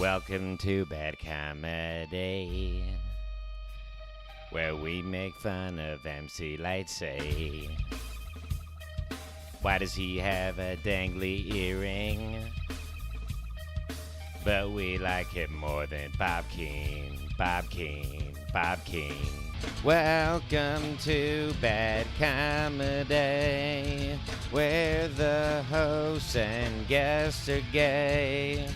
Welcome to Bad Comedy, where we make fun of MC Lightsay. Why does he have a dangly earring? But we like it more than Bob Keane, Bob Keane, Bob Keane. Welcome to Bad Comedy, where the hosts and guests are gay.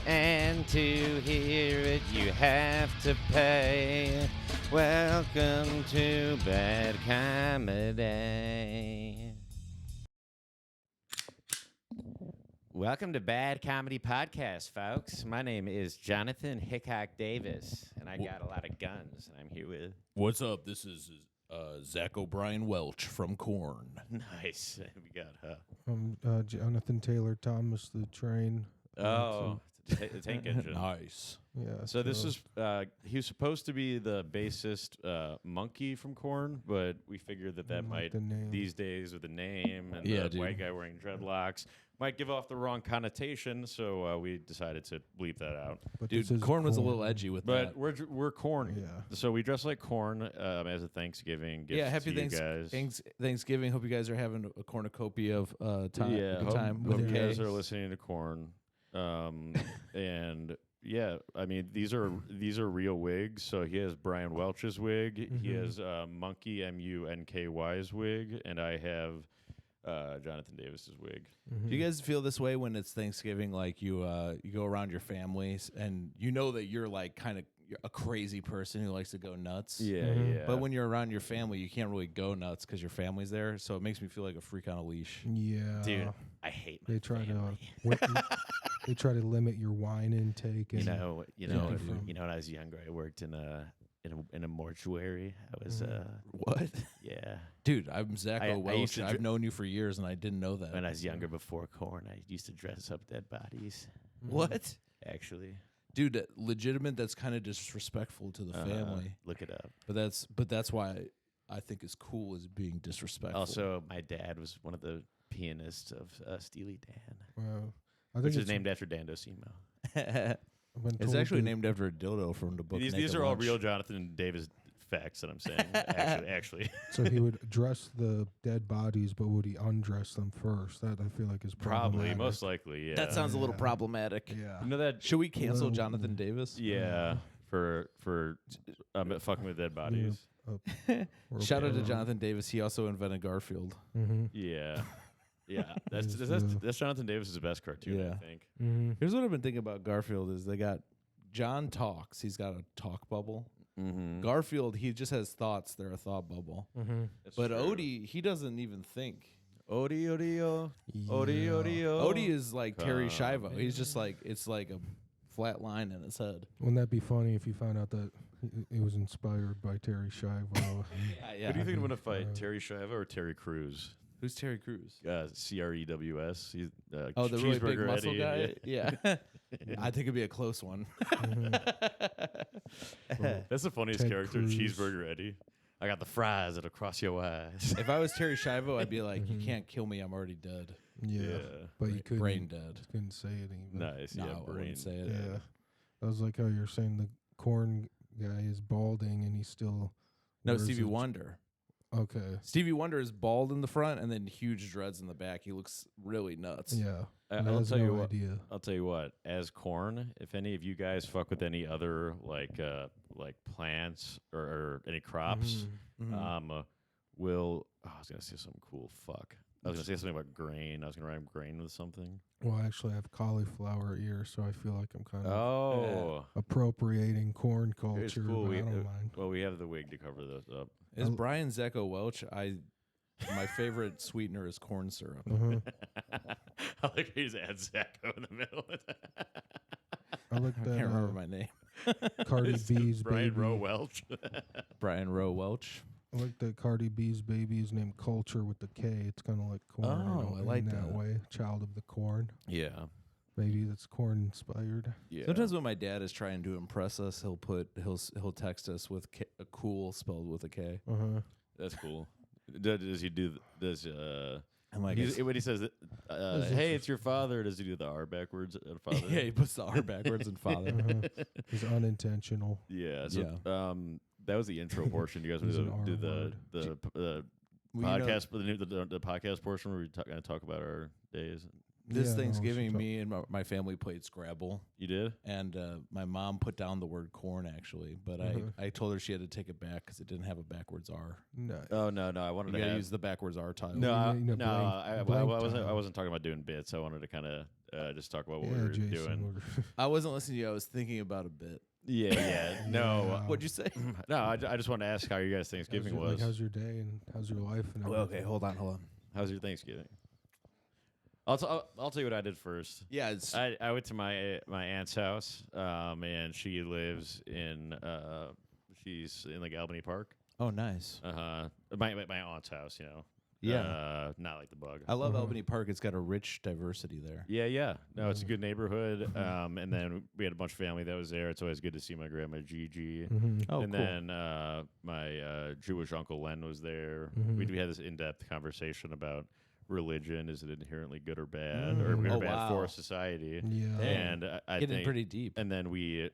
And to hear it, you have to pay. Welcome to Bad Comedy. Welcome to Bad Comedy Podcast, folks. My name is Jonathan Hickok Davis, and I got a lot of guns, and I'm here with... What's up? This is Zach O'Brien Welch from Korn. Nice. We got... I'm Jonathan Taylor Thomas, the train. the tank engine. Nice. Yeah. So this is... he was supposed to be the bassist Monkey from Korn, but we figured that I like might, the name. these days with the name and Yeah, the dude. white guy wearing dreadlocks, might give off the wrong connotation, so we decided to bleep that out. But Dude, this is Korn was a little edgy with But that. we're Korn, Yeah. so we dress like Korn as a Thanksgiving gift. Yeah, happy to you guys. Thanksgiving. Hope you guys are having a cornucopia of time. Yeah, good hope, time hope with you Kay. guys are listening to Korn. And yeah, I mean these are real wigs. So he has Brian Welch's wig. He has Monkey MUNKY's wig, and I have Jonathan Davis's wig. Do you guys feel this way when it's Thanksgiving? Like you go around your families and you know that you're like kind of a crazy person who likes to go nuts. Yeah, Mhm. yeah. But when you're around your family, you can't really go nuts because your family's there. So it makes me feel like a freak on a leash. Yeah. dude, I hate my They try family. they try to limit your wine intake. And You know, dude. when I was younger, I worked in a mortuary. I was What? yeah. Dude, I'm Zach I Welch. used to I've known you for years, and I didn't know that. When I was younger, before Korn, I used to dress up dead bodies. What? Actually, Dude, legitimate. That's kind of disrespectful to the family. look it up. But that's why I think is cool is being disrespectful. Also, my dad was one of the pianists of Steely Dan, Wow. I think which is it's named after Dan Docimo. been it's told actually to- named after a dildo from the book. These Naked are all Lunch. real Jonathan Davis facts that I'm saying. actually, So he would dress the dead bodies, but would he undress them first? That I feel like is probably, problematic. most likely, yeah. That sounds a little Yeah. problematic. Yeah. You know that? Should we cancel Well, Jonathan Davis? Yeah, for fucking with dead bodies. Shout out to Jonathan Davis. He also invented Garfield. Mm-hmm. Yeah, yeah. That's Yes, that's Jonathan Davis's best cartoon, Yeah. I think. Mm-hmm. Here's what I've been thinking about Garfield is they got John talks. He's got a talk bubble. Mm-hmm. Garfield, he just has thoughts. They're a thought bubble. Mm-hmm. But Odie, he doesn't even think. Odie, Odie, Odie, Odie, Odie is like Terry Come Schiavo. He's just like it's like a flat line in his head. Wouldn't that be funny if you found out that it was inspired by Terry Schiavo? Yeah. Who do you think would win a fight, Uh, Terry Schiavo or Terry Crews? Who's Terry Crews? CREWS. He's Oh, the really big Cheeseburger muscle Eddie, guy. yeah. Yeah, I think it'd be a close one. That's the funniest Ted character, Cruz. Cheeseburger Eddie. I got the fries that'll cross your eyes. If I was Terry Schiavo, I'd be like, "You can't kill me. I'm already dead. yeah. But you couldn't, Brain dead." couldn't say it even. Nice, No, yeah, I brain. wouldn't say it. Yeah. That was like how you're saying the Corn guy is balding and he still. No, wears Stevie a- Wonder. Okay. Stevie Wonder is bald in the front and then huge dreads in the back. He looks really nuts. Yeah. I- And I'll has tell you no what. idea. I'll tell you what. As Korn, if any of you guys fuck with any other like plants or any crops, Mhm. Mhm. I was gonna say something cool. Fuck. I was gonna say something about grain. I was gonna rhyme grain with something. Well, actually, I have cauliflower ear, so I feel like I'm kind of Oh, appropriating corn it's culture, cool. but We, I don't mind. well, we have the wig to cover this up. Is I'll- Brian Zecco Welch? My favorite sweetener is corn syrup. Uh-huh. I like how you just add Zacco in the middle. I like I that can't remember my name. Cardi It's B's Brian baby. Rowe Welch. Brian Rowe Welch. I like that Cardi B's baby is named Culture with the K. It's kind of like corn. Oh, I in like that that. way. Child of the corn. Yeah. Maybe that's corn inspired. Yeah. Sometimes when my dad is trying to impress us, he'll text us with a cool spelled with a K. Uh huh. That's cool. Does he do? Does I'm like, When he says, That's "Hey, it's your father," does he do the R backwards? Father. yeah, he puts the R backwards in father. Uh-huh. It's unintentional. Yeah. So, that was the intro portion. You guys want Use to an do R the word. Well, you know, podcast, the podcast portion where we're going to talk about our days. this Yeah, no, we Thanksgiving, should talk- me and my family played Scrabble, You did? and my mom put down the word corn actually, but I told her she had to take it back because it didn't have a backwards R. No. Oh no, I wanted You to gotta have, use the backwards R tile. no, You need a blank- I blank wasn't. I tile. wasn't talking about doing bits. I wanted to kind of just talk about what Yeah, we were Jason. doing. I wasn't listening to you. I was thinking about a bit. Yeah. No. Yeah. What'd you say? No. I just wanted to ask how you guys Thanksgiving how's your, was. like, how's your day and how's your life? And Well, okay, everything? hold on. How's your Thanksgiving? I'll tell you what I did first. Yeah, it's I went to my aunt's house, and she lives in she's in like Albany Park. oh nice. My aunt's house, you know. Yeah, not like the bug. I love Uh-huh. Albany Park. It's got a rich diversity there. Yeah. No, it's a good neighborhood. And then we had a bunch of family that was there. It's always good to see my grandma Gigi. Mhm. Oh, And cool. then my Jewish uncle Len was there. Mhm. We had this in-depth conversation about religion. Is it inherently good or bad, or good Oh, or bad wow. for society? Yeah. And I Getting think, pretty deep. and then we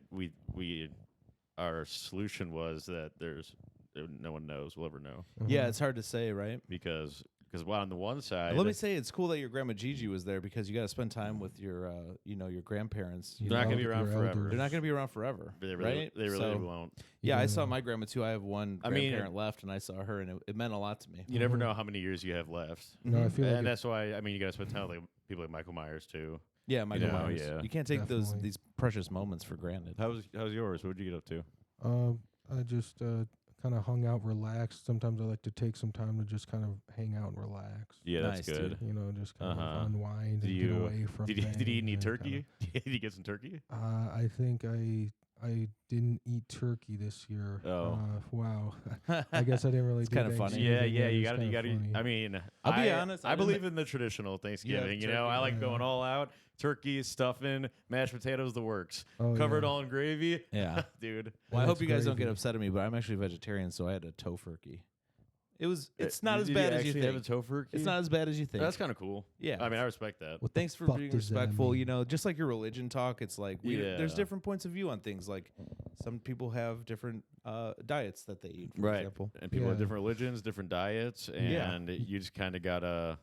our solution was that there's no one knows. We'll ever know Yeah, it's hard to say, right? because while on the one side, Let me say, it's cool that your grandma Gigi was there because you got to spend time with your, your grandparents. You they're not know? going to be around your forever. elders. They're not going to be around forever, They really, right? they really So, won't. Yeah, I Yeah. saw my grandma too. I have one I mean- grandparent left, and I saw her, and it meant a lot to me. You never know how many years you have left. No, I feel like And it- that's why, I mean, you got to spend time with like, people like Michael Myers too. Yeah, Michael know, Myers. yeah. You can't take Definitely. these precious moments for granted. How's yours? What did you get up to? I just kind of hung out, relaxed. Sometimes I like to take some time to just kind of hang out and relax. Yeah, Nice, that's good. dude. You know, just kind Uh-huh. of unwind Did and you- get away from. Did you eat any things and turkey? Did you get some turkey? I think I didn't eat turkey this year. Oh. Wow. I guess I didn't really. It's do kinda funny. Thanksgiving. Yeah, you It's got to. kinda funny. I mean, I'll be honest, I I didn't- believe in the traditional Thanksgiving. You know, turkey. I like Yeah. going all out. Turkey, stuffing, mashed potatoes, the works. Oh, Covered yeah. all in gravy. Yeah. Dude. Well, I That's hope you guys don't get gravy. upset at me, but I'm actually vegetarian, so I had a tofurkey. It's Uh, not as did bad as you actually have think. a tofurkey? It's not as bad as you think. That's kind of cool. Yeah. I mean, I respect that. What Thanks the for fuck being does that respectful. mean? You know, just like your religion talk, it's like there's Yeah. different points of view on things. Like some people have different diets that they eat, for Right. example. And people have Yeah. different religions, different diets, Yeah. and you just kind of gotta,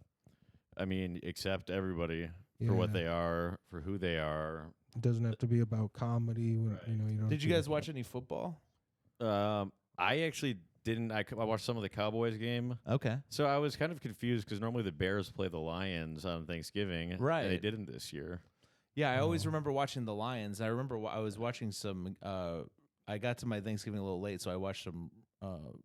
I mean, accept everybody for what Yeah. they are, for who they are. It doesn't have to be about comedy. You know, you don't. Did you have guys to- watch any football? I actually didn't. I watched some of the Cowboys game, Okay. so I was kind of confused because normally the Bears play the Lions on Thanksgiving, and they Right. didn't this year. Yeah, I always Oh. remember watching the Lions. I remember I was watching some. I got to my Thanksgiving a little late, so I watched some.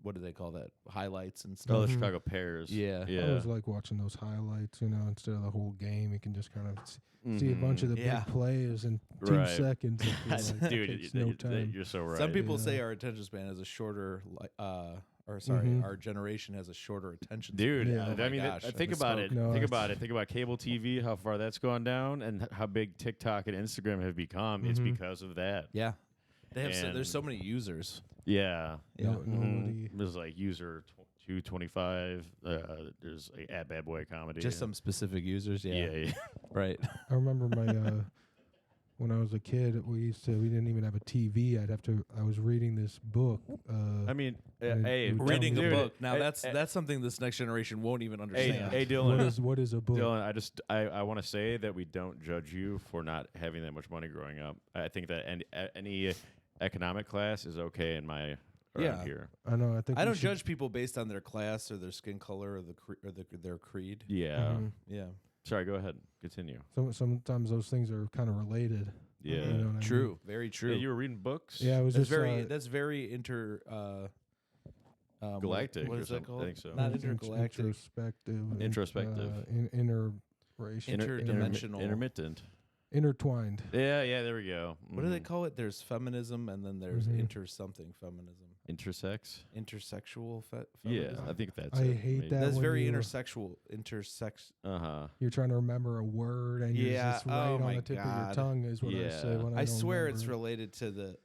What do they call that? Highlights and Oh, stuff. the Mhm. Chicago Bears. Yeah. yeah. I always like watching those highlights. You know, instead of the whole game, you can just kind of see a bunch of the Yeah. big plays in 2 Right. seconds. I feel like. Dude, It takes no time. you're so right. Some people Yeah. say our attention span is a shorter. Or sorry, Mhm. our generation has a shorter attention. Dude, Yeah. Oh I my mean, gosh, I think about misspoke. it. No, think it's- about it. Think about cable TV, how far that's gone down, and how big TikTok and Instagram have become. It's Mhm. because of that. Yeah, they have. There's so And- many users. Yeah. Yeah. No, nobody. There's like user 225. There's like at Bad Boy Comedy. Just some specific users. Yeah. Yeah. Right. I remember my when I was a kid, we didn't even have a TV. I was reading this book. I mean, And hey, it would Reading tell a me- dude, book. Now hey, that's hey, something this next generation won't even Hey, understand. hey, what Dylan. what is a book? Dylan, I want to say that we don't judge you for not having that much money growing up. I think that any economic class is okay in my around Yeah. here. I know. I think I we don't should- judge people based on their class or their skin color or their creed. Yeah. Mhm. Yeah. Sorry, go ahead. Continue. Sometimes those things are kind of related. Yeah. You know what I True. mean? Very Yeah, true. you were reading books? Yeah, it was That's just very Galactic What or is that something. called? I think so. Not it's intergalactic. introspective. Introspective. Interration. Interdimensional. Intermittent. Intertwined. Yeah, there we go. What do they Mhm. call it? There's feminism, and then there's Mhm. inter something feminism. Intersex? Intersexual Yeah, feminism. I think that's I it. hate maybe. that. That's when very you- intersexual. Intersex. Uh-huh. You're trying to remember a word and you're Yeah, just right oh on my the tip of God. your tongue is what I say Yeah. when I I don't swear it's remember. related to the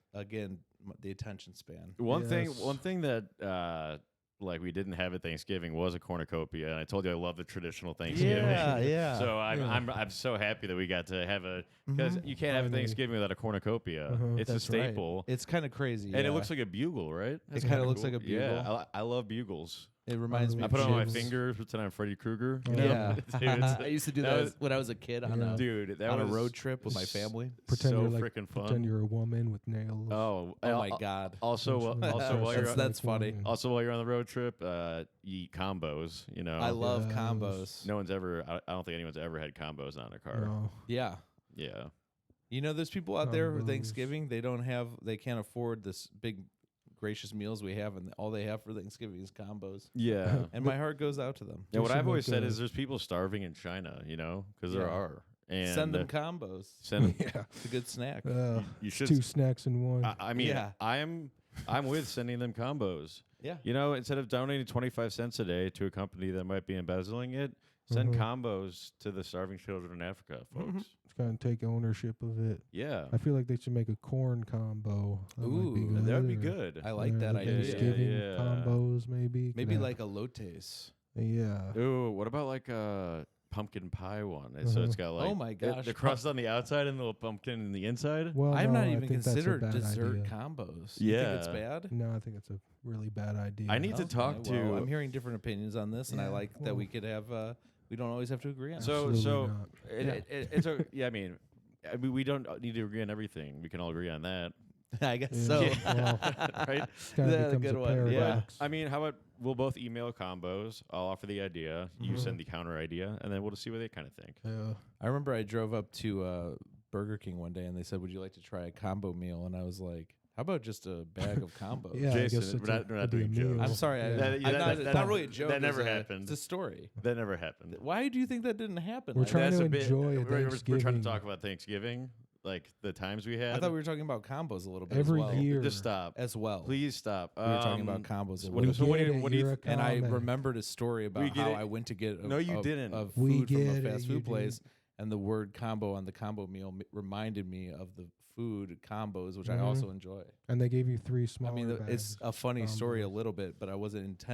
attention span. One Yes. thing that like we didn't have at Thanksgiving was a cornucopia, and I told you I love the traditional Thanksgiving. Yeah. So I'm so happy that we got to have a because you can't have a Finally. Thanksgiving without a cornucopia. It's That's a staple, right. It's kind of crazy. and yeah. it looks like a bugle, right? It kinda looks like a Yeah, bugle. I love bugles. It reminds me I of put it on my Jim's- fingers, pretend I'm Freddy Krueger. Oh. Yeah. Dude, it's- I used to do that that was- when I was a kid on Yeah. a dude, that on a was road trip with my family. Pretend so you're like freaking fun. pretend you're a woman with nails. Oh, Oh my god. Also, also while you're That's funny. also while you're on the road trip, you eat combos. You know, I love Yes. combos. no one's ever. I don't think anyone's ever had combos on their car. No. Yeah. Yeah, You know, there's people out there for Combos. Thanksgiving. They can't afford this big, gracious meals we have, and all they have for Thanksgiving is combos. yeah. And my heart goes out to them. Yeah, what should I've always make said a- is there's people starving in China. You know, because there Yeah. are. And Send them combos. send 'em- Yeah. It's a good snack. you should. Two snacks in one. I mean, Yeah. I'm with sending them combos. Yeah. You know, instead of donating 25 cents a day to a company that might be embezzling it, send Mhm. combos to the starving children in Africa, folks. It's kind of take ownership of it. Yeah. I feel like they should make a corn combo. That might be Ooh, good, That would be or, good. I like that the idea. Thanksgiving Yeah. combos, maybe. Maybe Could like a lotes. have- yeah. Ooh, what about like a pumpkin pie one? So it's got like Oh my gosh. the crust on the outside and the little pumpkin in the inside. Well, I've no, not I even think that's a considered bad dessert idea. combos. You think it's Yeah. bad? No, I think it's a really bad idea. I need to talk well, to- I'm hearing different opinions on this, and I Yeah, like that we well. could have. We don't always have to agree on. So- it. Absolutely not. It's a yeah. I mean, we don't need to agree on everything. We can all agree on that, I guess Yeah, so. well, right? kind Yeah, of becomes good a one. Yeah. paradox. I mean, how about we'll both email combos? I'll offer the idea. You send the counter idea, and then we'll just see what they kind of think. Yeah. I remember I drove up to Burger King one day, and they said, "Would you like to try a combo meal?" And I was like, "How about just a bag of combos?" Yeah, Jason, I guess it's we're not it'd be a doing jokes. meal. I'm sorry. Yeah. That- I'm that- not, that- it's not really a joke. that never it's happened. It's a story. That never happened. Why do you think that didn't happen? We're trying That's to a bit- enjoy we're trying to Thanksgiving. talk about Thanksgiving, like the times we had. I thought we were talking about combos a little bit Every as well. year. Just stop. As well. Please stop. We were talking about combos. A what little do- so what do get you- it, what do you you're a And I comic. remembered a story We about get how it. I went to get No, you didn't. of We food from a get it, fast you food place, didn't. and the word combo on the combo meal reminded me of the food combos, which I Mhm. also enjoy. And they gave you 3 smaller I mean, it's bags. a funny story a combos. little bit, but I wasn't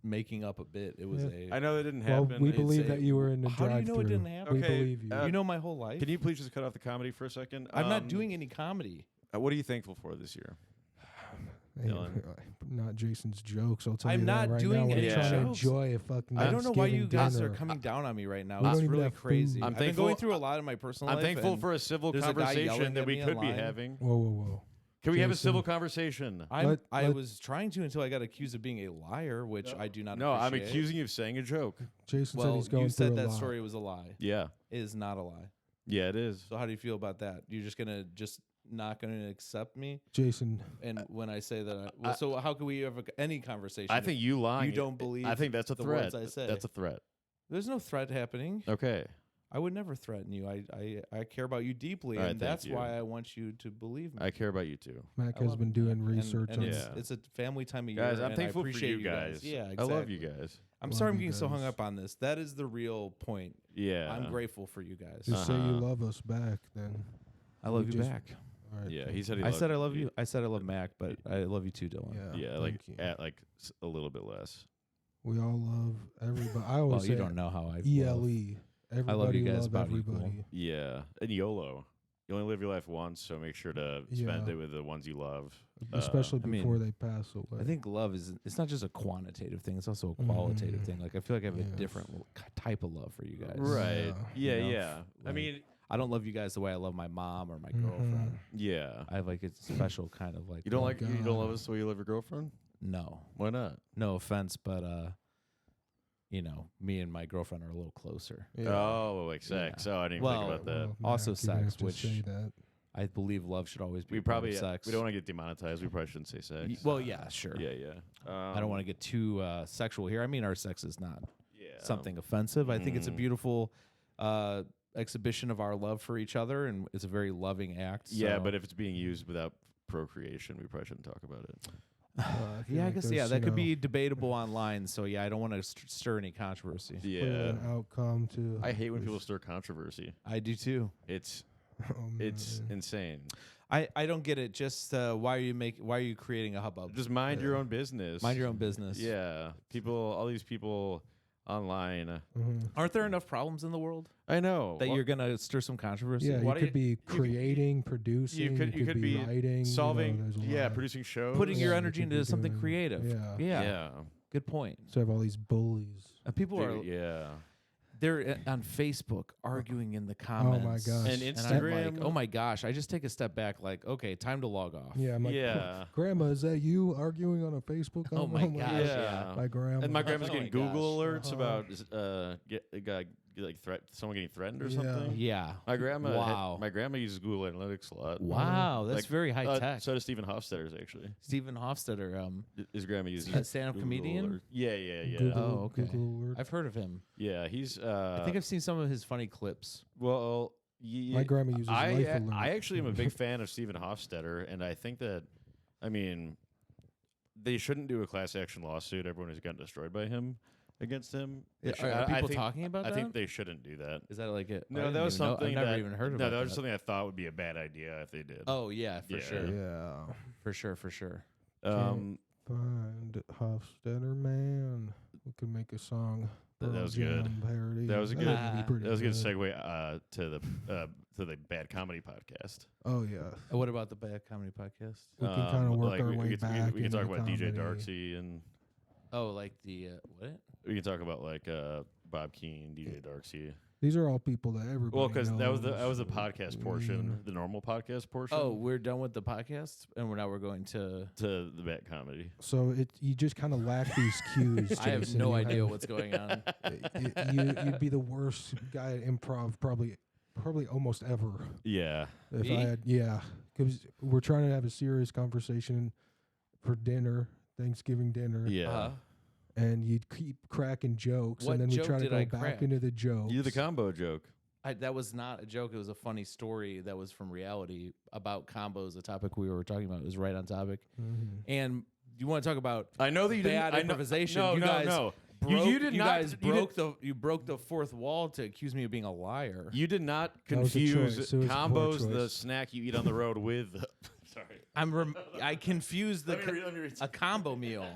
making up a bit. It was Yeah. I know that didn't Well, happen. we It's believe a- that you were in the How do you know it drive-thru. didn't happen? We Okay, believe you. You know my whole life. Can you please just cut off the comedy for a second? I'm not doing any comedy. What are you thankful for this year? Hey, Dylan. not Jason's jokes. I'll tell I'm you not that right doing now. We're any trying to jokes. enjoy a fucking I don't know why you Thanksgiving guys dinner. are coming down on me right now. We It's don't even really have crazy. food. I'm I've been thankful- going through a lot in my personal I'm life. thankful and for a civil there's a guy yelling conversation that at we me could be online. having. Whoa, whoa, whoa. Can we have a Jason. civil conversation? I Let- was trying to until I got accused of being a liar, which I do not No, I'm appreciate. accusing you of saying a joke. Jason said Well, he's going you through said a that lot. story was a lie. Yeah. It is not a lie. Yeah, it is. So how do you feel about that? You're just gonna not gonna accept me? Jason, And when I say that, so how can we have any conversation? I think you lying. you don't believe I think that's a the threat. words I say. That's a threat. There's no threat happening. Okay. I would never threaten you. I care about you deeply, All right, and thank that's you. why I want you to believe me. I care about you too. Mac I has love been you, doing Mac. research and on Yeah. it's a family time of year. Guys, I'm and thankful I for appreciate you guys. Yeah, exactly. I love you guys. I'm Love sorry I'm you getting so hung guys. up on this. That is the real point. Yeah. I'm grateful for you guys. Just say you Uh-huh. love us back, then. I love we you just- back. All right. Yeah, then. he said he I loved said I love you. I said I love Mac, but I love you too, Dylan. Yeah, Yeah, like thank you. at like a little bit less. We all love everybody. I Well, always say you don't know how I ELE. Everybody love you guys love about equal. everybody. Yeah. And YOLO. You only live your life once, so make sure to spend Yeah. it with the ones you love. Especially I mean, before they pass away. I think love it's not just a quantitative thing, it's also a qualitative Mhm. thing. Like I feel like I have a Yes. different type of love for you guys. Right. Yeah, You know, yeah. I like- mean, I don't love you guys the way I love my mom or my Mhm. girlfriend. yeah. I have like a special kind of like You don't Oh, like you don't God. love us the way you love your girlfriend? no. Why not? No offense, but you know, me and my girlfriend are a little closer. Yeah. Oh, like sex. Yeah. Oh, I didn't even Well, think about that. Well, Also Mac, you didn't have sex, to which- say that. I believe love should always be We a part probably of sex. we don't want to get demonetized. We probably shouldn't say sex. Well, yeah, sure. Yeah, yeah. I don't want to get too sexual here. I mean, our sex is not yeah. something offensive. I think it's a Mhm. beautiful exhibition of our love for each other, and it's a very loving act. Yeah, so- but if it's being used without procreation, we probably shouldn't talk about it. I feel yeah, I like guess there's, that you could know, be debatable online. So yeah, I don't want to stir any controversy. put Yeah. an outcome to. I hate when this- people stir controversy. I do too. It's Oh, it's man. insane. I don't get it. Just why are you creating a hubbub? Just mind your own business. Mind your own business. Yeah, all these people online. Aren't there enough problems in the world I know that you're gonna stir some controversy? Yeah, Why you do could be creating, producing. you could be writing. solving. there's a Yeah, lot. producing shows. putting your Yeah, you energy could be into something doing- creative. Yeah. Yeah. Good point. So have all these bullies. People are Yeah. they're on Facebook arguing in the Oh comments. my gosh. And And Instagram. I'm like, oh my gosh! I just take a step back, like, okay, time to log off. Yeah, I'm like, Yeah. Grandma, is that you arguing on a Facebook? Oh my gosh, yeah. My grandma. And my grandma's Oh getting my Google gosh. alerts about someone getting threatened or something. Yeah. My grandma. Wow. My grandma uses Google Analytics a lot. Wow, that's Like, very high tech. So does Stephen Hofstadter's actually. Stephen Hofstadter, His grandma uses a stand-up Google comedian? Alert. Yeah. Google, Oh, okay. Google alert. I've heard of him. Yeah, he's. I think I've seen some of his funny clips. Well, My grandma uses Life Alert. I actually am a big fan of Stephen Hofstadter, and I think that, I mean, they shouldn't do a class action lawsuit. Everyone has gotten destroyed by him against him. They should- Are I people think- talking about I that? think they shouldn't do that. Is that like it? No, that was something I've never that, even heard no, about that was that. something I thought would be a bad idea if they did. Oh yeah, for Yeah. sure, Yeah. for sure. Um, Find Hofstadter man. We could make a song. That Pearl was good. Jam Parody. That was a That good- would be pretty that was a good good. segue to the Bad Comedy Podcast. Oh yeah. What about the Bad Comedy Podcast? We can kind of work like our we way could- back. We can talk into about DJ comedy. Darksy, and Oh, like the what? we can talk about like Bob Keane, DJ Darksy. These are all people that everybody. Well, because that was the knows. podcast portion, the normal podcast portion. Oh, we're done with the podcast, and we're going to. to the Bad Comedy. So you just kind of lack these cues. I have Jason. no You idea have- what's going on. You'd be the worst guy at improv, probably almost ever. Yeah, If Me? I had, yeah, because we're trying to have a serious conversation for dinner, Thanksgiving dinner, yeah. Uh-huh. and you'd keep cracking jokes, What and then we joke try to did go I back crack? into the jokes. You did the combo joke. That was not a joke. It was a funny story that was from reality about combos, a topic we were talking about. It was right on topic. Mhm. And you want to talk about I know that you bad didn't. I know- improvisation? No, you no, guys no. broke, you did you not. guys you broke you broke the fourth wall to accuse me of being a liar. You did not That was a confuse choice. It was a poor combos, the choice. snack you eat on the road, with. Sorry. I confused Let me read a combo meal.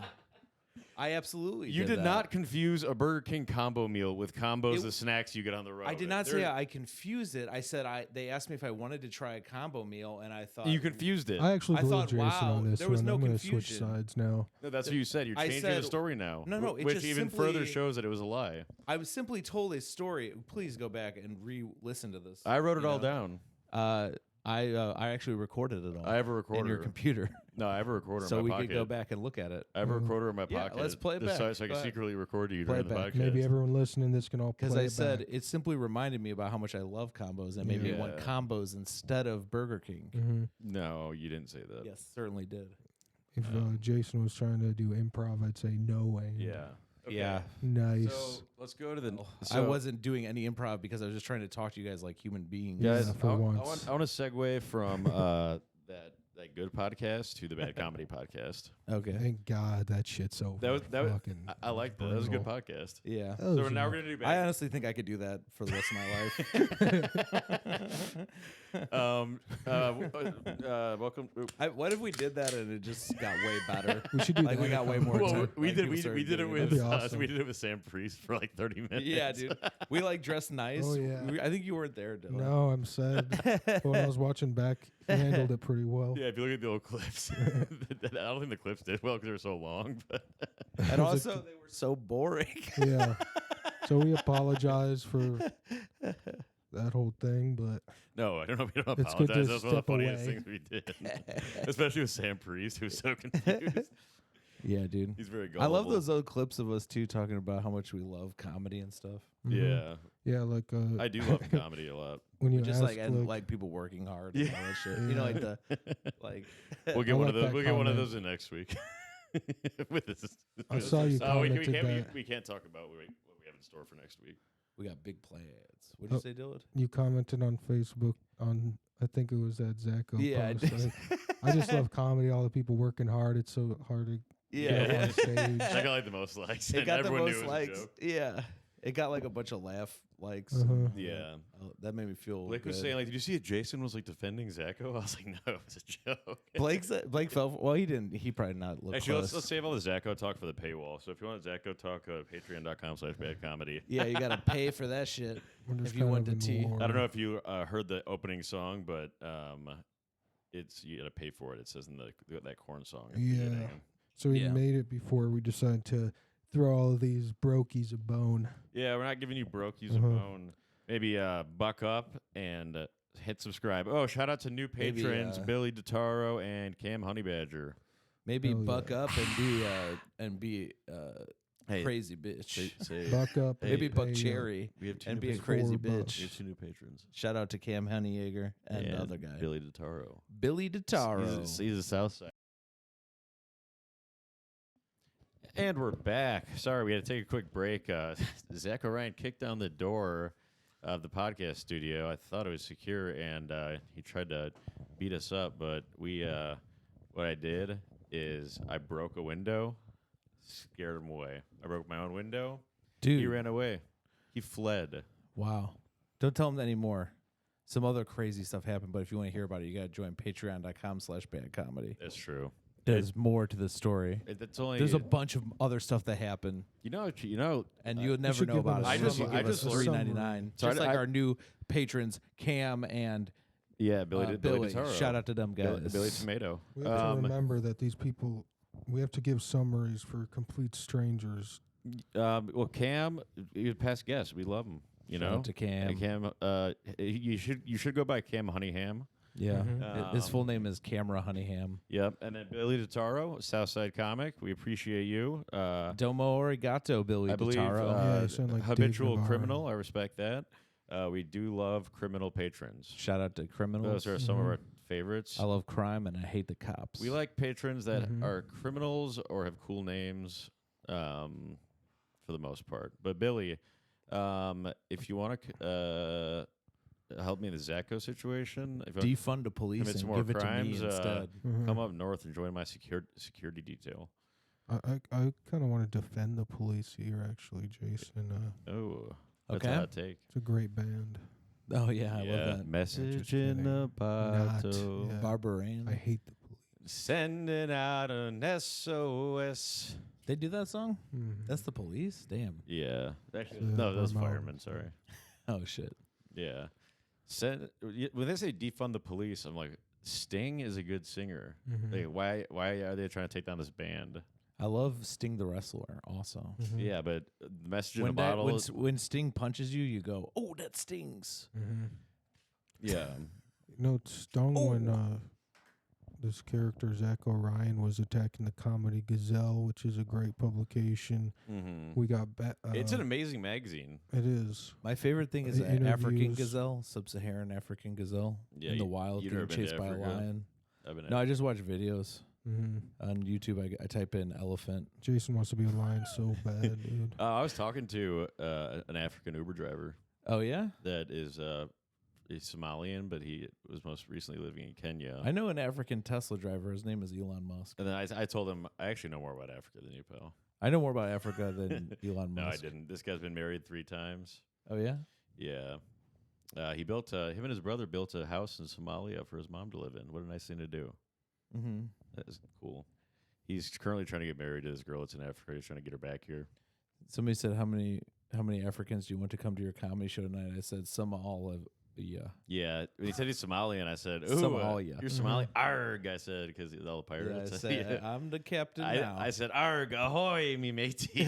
I absolutely You did did that. not confuse a Burger King combo meal with combos, It- the snacks you get on the road. I did not There- say I confused it. I said they asked me if I wanted to try a combo meal, and I thought You confused it. I actually I believe thought, Jason wow, on this there was one. no I'm going to switch confusion. sides now. No, that's what you said. You're I changing said- the story now. No, no, it which just even simply- further shows that it was a lie. I was simply told a story. Please go back and re-listen to this. I wrote it You all know? down. I actually recorded it all. I have a recorder in your computer, No, I have a recorder so in we my pocket. could go back and look at it. I have a recorder in my Yeah, pocket. let's play it just back. So I Go can ahead. secretly record you Play during it the back. podcast. Maybe everyone listening this can all play Because I it said back. it simply reminded me about how much I love combos and made me want Yeah. combos instead of Burger King. Mhm. No, you didn't say that. Yes, certainly did. If Jason was trying to do improv, I'd say no way. Yeah. Okay. Yeah. Nice. So let's go to the. I so- wasn't doing any improv because I was just trying to talk to you guys like human beings. Yeah, Guys, for I once. want to segue from that good podcast to the Bad Comedy Podcast. Okay. Thank God that shit's over. That was Fucking I like that. That was a good brutal. podcast. Yeah. That So was now a- we're gonna do I Bad. honestly think I could do that for the rest of my life. Welcome. What if we did that and it just got way better? We should do Like that. we got way more. Well, time. we Like, did people we started did it doing with That'd be awesome. we did it with Sam Priest for like 30 minutes. Yeah, dude. We like dressed nice. Oh, yeah. I think you weren't there, Dylan. No, I'm sad. But when I was watching back, he handled it pretty well. Yeah, if you look at the old clips, I don't think the clips did well because they were so long. But And also, they were so boring. Yeah. So we apologize for that whole thing, but no, I don't know if you don't It's good apologize. to That was one of the step funniest away. things we did, especially with Sam Priest, who was so confused. Yeah, dude. He's very I gullible. love those old clips of us too talking about how much we love comedy and stuff. mhm. Yeah, Yeah, like I do love comedy a lot. when you Just ask, like and like people working hard and all that shit. You know, like the like. We'll get I one like of those. that We'll get one of comment. those in next week. With this, I saw you Oh, we commented can't. that. We can't talk about what we have in store for next week. We got big plans. What'd you Oh. say, Dylan? you commented on Facebook on, I think it was that Zacho Yeah, I post. did. I just love comedy. All the people working hard. It's so hard to get up Yeah. on stage. I got like the most likes. It and got the everyone knew most it was a likes. joke. Yeah. It got like a bunch of likes. Uh-huh. Yeah. That made me feel Blake was good. saying, like, did you see it? Jason was like defending Zacho? I was like, no, it was a joke. Blake fell. Well, he didn't. He probably not look Actually, close. let's save all the Zacho talk for the paywall. So if you want Zacho talk, patreon.com/badcomedy. Yeah, you gotta pay for that shit. We're just If you kind went of to in T. war. I don't know if you heard the opening song, but it's you got to pay for it. It says in that corn song. at the Yeah. beginning. So we Yeah. made it before we decided to throw all of these brokies a bone. Yeah, we're not giving you brokies a Uh-huh. bone. Maybe buck up and hit subscribe. Oh, shout out to new Maybe, patrons Billy DeTaro and Cam Honeybadger. Maybe Hell buck yeah. up and be Hey, crazy bitch. say Buck up. Hey, Maybe and buck pay up. cherry we have two and new be a patrons. crazy $4. bitch. We have two new patrons. Shout out to Cam Honeyegger and the other guy, Billy DeTaro. Billy DeTaro. He's a South Side. And we're back. Sorry, we had to take a quick break. Zach O'Ryan kicked down the door of the podcast studio. I thought it was secure, and he tried to beat us up. But what I did is I broke a window, scared him away. I broke my own window. Dude, He ran away. He fled. wow. Don't tell him anymore. Some other crazy stuff happened, but if you want to hear about it, you got to join patreon.com/badcomedy. That's true. There's more to the story. That's only There's a bunch of other stuff that happened, you know and you'll never should know give about them it. a I just- unless you I give us just learned- $3.99. So Just I- like I- our new patrons, Cam and yeah, Billy Billy. DeTaro. Shout out to them guys. Billy Tomato. We have to remember that these people, we have to give summaries for complete strangers. Well, Cam, he's a past guest. We love him. You Shout know, out to Cam. Cam. You should go by Cam Honeyham. Yeah. Mhm. His full name is Camera Honeyham. Yep. And then Billy DeTaro, Southside comic. We appreciate you. Domo arigato, Billy I believe DeTaro. Yeah, you sound like Dave habitual Navarro. criminal. I respect that. We do love criminal patrons. Shout out to criminals. Those are some of Mhm. our favorites. I love crime and I hate the cops. We like patrons that Mhm. are criminals or have cool names, for the most part. But Billy, if you want to help me in the Zacho situation, if you defund the police commit and some more give it to crimes, me instead. Mhm. come up north and join my security detail. I kind of want to defend the police here, actually, Jason. Oh, that's Okay. a hot take. It's a great band. Oh yeah, I love that. Message Just in kidding. a bottle. yeah. Barbarian. I hate the police. Sending out an SOS. They do that song? Mhm. That's the police? Damn. Yeah. Actually, Yeah, no, those Ramon. firemen. Sorry. Oh shit. Yeah. When they say defund the police, I'm like, Sting is a good singer. Mhm. Like, why are they trying to take down this band? I love Sting the Wrestler also. Mhm. Yeah, but the message in When, a bottle. when Sting punches you, you go, "Oh, that stings." Mhm. Yeah. You know, it stung when Oh. this character Zach O'Ryan was attacking the Comedy Gazelle, which is a great publication. Mm-hmm. We got It's an amazing magazine. It is. My favorite thing is The an African interviews. gazelle, sub-Saharan African gazelle Yeah, in the wild, you've getting never been to chased by a Africa? lion. I've been No, I just watch videos hmm on YouTube. I type in elephant. Jason wants to be a lion so bad, dude. I was talking to an African Uber driver Oh yeah, that is he's Somalian, but he was most recently living in Kenya. I know an African Tesla driver. His name is Elon Musk. And then I told him, I actually know more about Africa than you, pal. I know more about Africa than Elon Musk. No, I didn't. This guy's been married 3 times. Oh yeah. Yeah. He built, him and his brother built a house in Somalia for his mom to live in. What a nice thing to do. Mm-hmm. That is cool. He's currently trying to get married to this girl that's in Africa. He's trying to get her back here. Somebody said, "How many Africans do you want to come to your comedy show tonight?" I said, "Some all of yeah." Yeah. When he said he's Somalian, I said, ooh, Somalia. you're Somali? Arg, I said, because all the Yeah, I pirates. said, I'm the captain now. I said, arg, ahoy, me matey.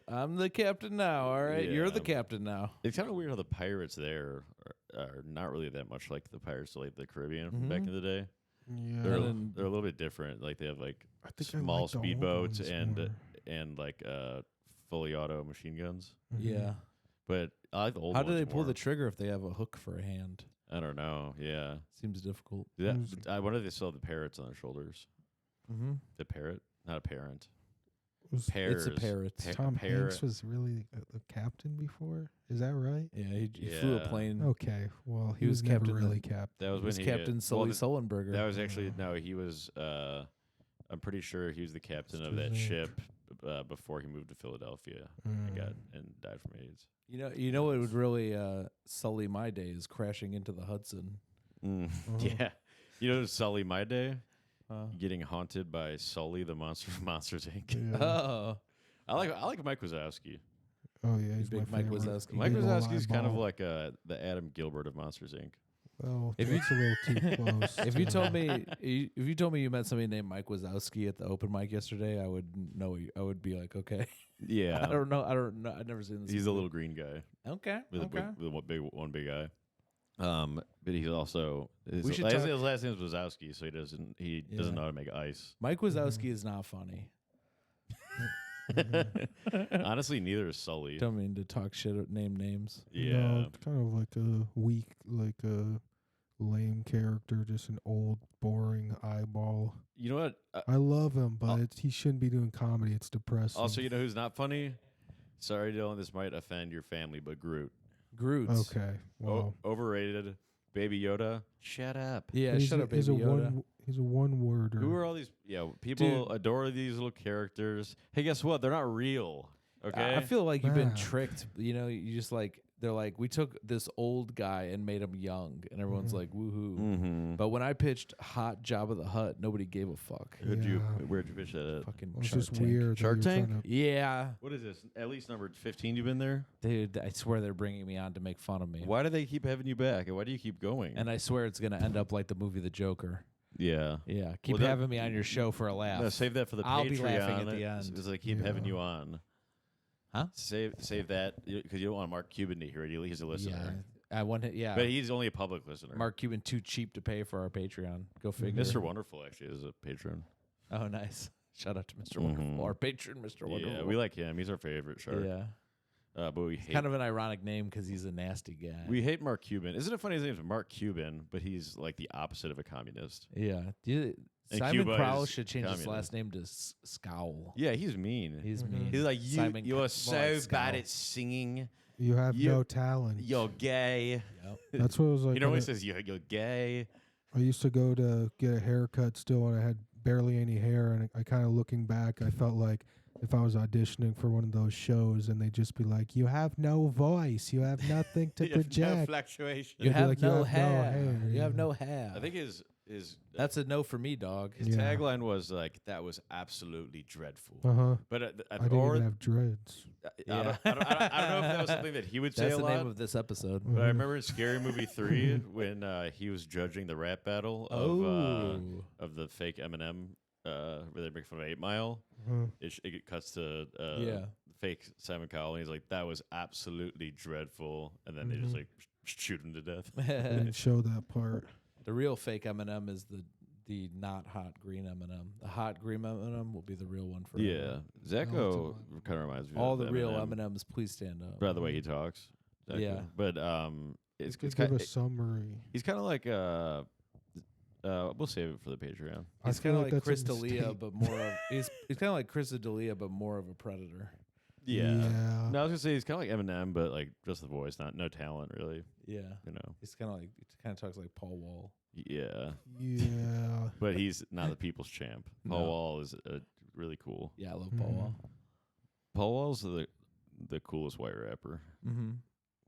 I'm the captain now. All right, you're the Yeah. captain now. It's kind of weird how the pirates there are not really that much like the pirates of like the Caribbean from back Mhm. in the day. Yeah. They're, And they're a little bit different. Like they have like I think I small like the old speedboats ones and more. and like fully auto machine guns. Mhm. Yeah. But I like the old How ones do they pull more. the trigger if they have a hook for a hand? I don't know. Yeah. Seems difficult. Who's- I wonder if they still have the parrots on their shoulders. Mm-hmm. The parrot? Not a parent. Was Pears. It's a parrot. Tom parrot. Hanks was really a captain before? Is that right? Yeah, he flew a Yeah. plane. Okay. Well, He he, was was never captain really of- captain. That was He when was he Captain Sully well, Sullenberger. That was actually no. He was. I'm pretty sure he was the captain What's of that his name? ship before he moved to Philadelphia Mm. and died from AIDS. You know what would really sully my day is crashing into the Hudson. Yeah, Sully my day. Uh, Getting haunted by Sully the monster from Monsters Inc. Yeah. oh, I like Mike Wazowski. Oh yeah, he's Big my Mike favorite. Wazowski. Mike Big ol' Wazowski's kind of eyeball. like the Adam Gilbert of Monsters Inc. Well, If that's a little too close. if you told me you met somebody named Mike Wazowski at the open mic yesterday, I would know. I would be like, okay. Yeah, I don't know. I've never seen this. he's a little green guy Okay. with, Okay. with one big eye. But he's also his, We should his, talk- his last name is Wazowski, so he doesn't Yeah. know how to make ice. Mike Wazowski is not funny. Honestly, neither is Sully. Don't mean to talk shit or name names. Yeah, No, it's kind of like a weak, like a lame character, just an old, boring eyeball. you know what? I love him, but Oh. he shouldn't be doing comedy. It's depressing. Also, you know who's not funny? Sorry, Dylan, this might offend your family, but Groot. Groot. Okay, well, Overrated. Baby Yoda. Shut up. Yeah, he's shut a, up, he's Baby a Yoda. he's a one-worder. Who are all these? Yeah, people adore these little characters. Hey, guess what? They're not real. Okay. I feel like you've been Ah. tricked. You just like they're like we took this old guy and made him young, and everyone's Mhm. like woohoo. Mm-hmm. But when I pitched Hot Jabba the Hutt, nobody gave a fuck. Where'd you Yeah. pitch that at? Fucking Well, it's Shark just Tank. weird. that Shark you're Tank? trying to- Yeah, What is this? At least number 15 you've been there? dude. I swear they're bringing me on to make fun of me, Why do they keep having you back? And why do you keep going? and I swear it's gonna end up like the movie The Joker. yeah. Yeah, keep Well, that- having me on your show for a laugh. No, save that for the I'll Patreon. be laughing at the It's- end. It's like keep having Yeah. you on. Huh? Save that because you don't want Mark Cuban to hear it. He's a listener. Yeah, I want it. Yeah, But he's only a public listener. Mark Cuban too cheap to pay for our Patreon. Go figure. Mr. Wonderful actually is a patron. Oh, nice. Shout out to Mr. Mhm. Wonderful, our patron, Mr. Wonderful. Yeah, we like him. He's our favorite shark. Yeah, But we hate kind of an ironic name because he's a nasty guy. we hate Mark Cuban. Isn't it funny his name's Mark Cuban, but he's like the opposite of a communist? Yeah. And Simon Cuba Crowell is should change his communist. last name to Scowl. Yeah, he's mean. He's Mhm. mean. He's like Simon you're More so like bad Scowl. at singing. You have You- no talent. You're gay. Yep. That's what it was like. You know when when he says you're gay. I used to go to get a haircut still when I had barely any hair, and I kind of looking back, I felt like if I was auditioning for one of those shows, and they'd just be like, "You have no voice. You have nothing to You have no project." fluctuation. You They'd be have, like, no hair. hair, You have yeah. no hair. I think his That's a no for me, dog. his Yeah. tagline was like that was absolutely dreadful. Uh huh. But I didn't even have dreads. I don't know if that was something that he would say That's a the lot. name of this episode. But I remember in Scary Movie 3 when he was judging the rap battle Oh. of the fake Eminem, where they make fun of 8 Mile. Uh-huh. It cuts to Yeah. fake Simon Cowell, and he's like, "That was absolutely dreadful," and then they just Mhm. like shoot him to death. I didn't show that part. The real fake Eminem is the not hot green Eminem. The hot green Eminem will be the real one for Yeah, Zacho No, kind of reminds me. all of the real Eminem, Eminems. Please stand up. by the way he talks. Zacho. Yeah. but it's Just kind give a summary. he's kind of like we'll save it for the Patreon. I He's feel kind of like that's a Chris D'Elia, mistake. but more of he's kind of like Chris D'Elia, but more of a predator. Yeah. Yeah. No, I was gonna say he's kind of like Eminem, but like just the voice, no talent really. Yeah, You know. he's kind of like he kind of talks like Paul Wall. Yeah, Yeah. but he's not the people's champ. Paul No. Wall is really cool. Yeah, I love Paul Mhm. Wall. Paul Wall's the coolest white rapper, Mm-hmm.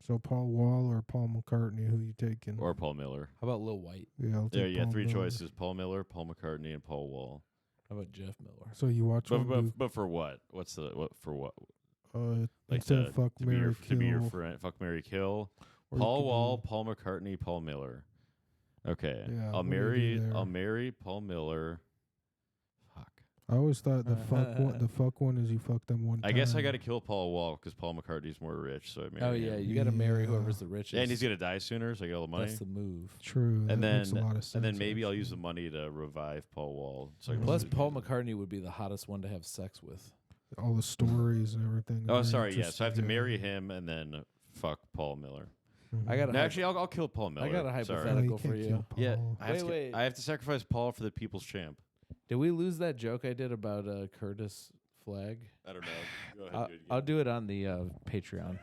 So Paul Wall or Paul McCartney, who you taking? or Paul Miller. How about Lil White? Yeah, I'll There, take yeah, Paul 3 Miller. choices: Paul Miller, Paul McCartney, and Paul Wall. How about Jeff Miller? So you watch But one but for what? What's the what for what? like Like instead of fuck to be your Mary to be your Kill, friend. Fuck Mary Kill. or you Paul could Wall, do- Paul McCartney, Paul Miller. Okay, Yeah, I'll what do you do I'll there? marry Paul Miller. Fuck. I always thought the fuck one is you fuck them one time. I guess I got to kill Paul Wall because Paul McCartney's more rich. So I Oh marry yeah, him. you got to marry Yeah. whoever's the richest. And he's gonna die sooner, so I get all the money. That's the move. True. And that makes a then- lot of sense. And then maybe I'll use the actually. money to revive Paul Wall. So I can Plus, lose- Paul McCartney would be the hottest one to have sex with. all the stories and everything. Oh, Very sorry. Yeah. So I have to interesting, marry him and then fuck Paul Miller. Mhm. I got No, a actually, I'll kill Paul Miller. got a No, Sorry. hypothetical. you for can't you. kill Yeah. Paul. I have, to, Wait. I have to sacrifice Paul for the people's champ. Did we lose that joke I did about Curtis Flag? I don't know. Go ahead. I'll do it on the Patreon.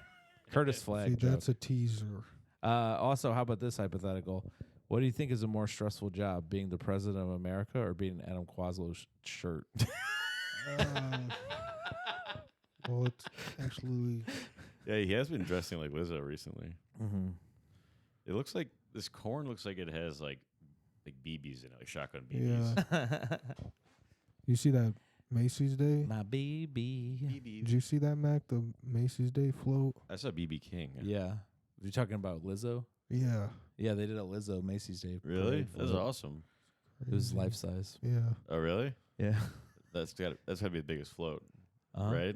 Curtis Flag See, joke. that's a teaser. Also, how about this hypothetical? What do you think is a more stressful job, being the president of America or being Adam Quaslow's shirt? Well, it's actually Yeah, he has been dressing like Lizzo recently. Mm-hmm. It looks like this corn looks like it has like BBs in it, like shotgun BBs. yeah. You see that Macy's Day? My baby. Did you see that, Mac? The Macy's Day float? I saw BB King. Yeah. You're talking about Lizzo? Yeah. Yeah, they did a Lizzo Macy's Day. Really? parade That's float. awesome. It was Crazy. life size. Yeah. Oh, really? Yeah. That's gotta be the biggest float, Uh-huh. right?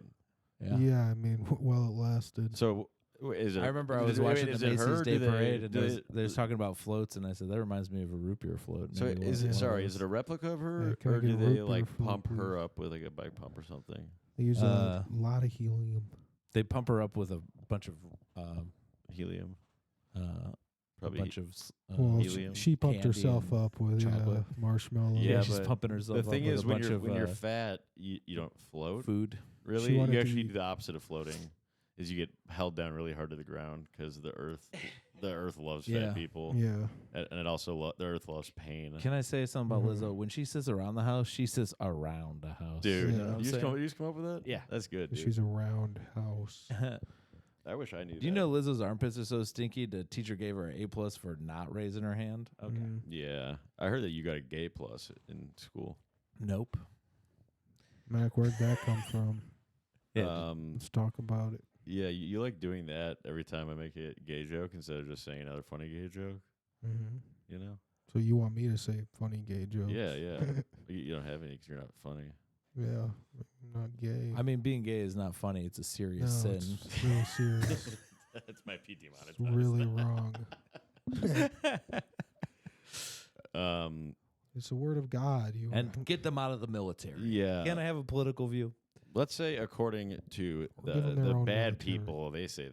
Yeah. Yeah. I mean, while it lasted. So is it? I remember I was wait, watching is the it Macy's her? Day Do they- parade, and do they was they- talking about floats, and I said that reminds me of a root beer float. So Maybe is one it? of Sorry, those. is it a replica of her, Yeah, can I or get do a they root beer like float, pump her please? up with like a bike pump or something? They use Uh, a lot of helium. They pump her up with a bunch of Helium, a probably. bunch of Well, helium, she pumped candy herself and up with chocolate. marshmallow. Yeah, she's but pumping herself the up thing with is, a when bunch you're of fat, you don't float. food. Really, wanted you to actually eat- do the opposite of floating. Is you get held down really hard to the ground because the earth loves Yeah. fat people, Yeah. and it also the earth loves pain. Can I say something about Mhm. Lizzo? When she says around the house, she says around the house. Dude, You know what I'm you, just saying? you just come up with that? Yeah. That's good. Dude. She's a round house. I wish I knew. Do you that. know Lizzo's armpits are so stinky? The teacher gave her an A+ for not raising her hand. Okay. Mhm. Yeah, I heard that you got a gay plus in school. Nope. Mac, where'd that come from? Yeah. Let's talk about it. Yeah, you like doing that every time I make a gay joke instead of just saying another funny gay joke. Hmm. You know? So you want me to say funny gay jokes? Yeah, yeah. You don't have any because you're not funny. Yeah. I'm not gay. I mean, being gay is not funny. It's a no, serious sin. it's really serious. That's my PT It's really wrong. It's the word of God. You And get them out of the military. Yeah. Can I have a political view? Let's say, according to Or give 'em their the own bad military. people, they say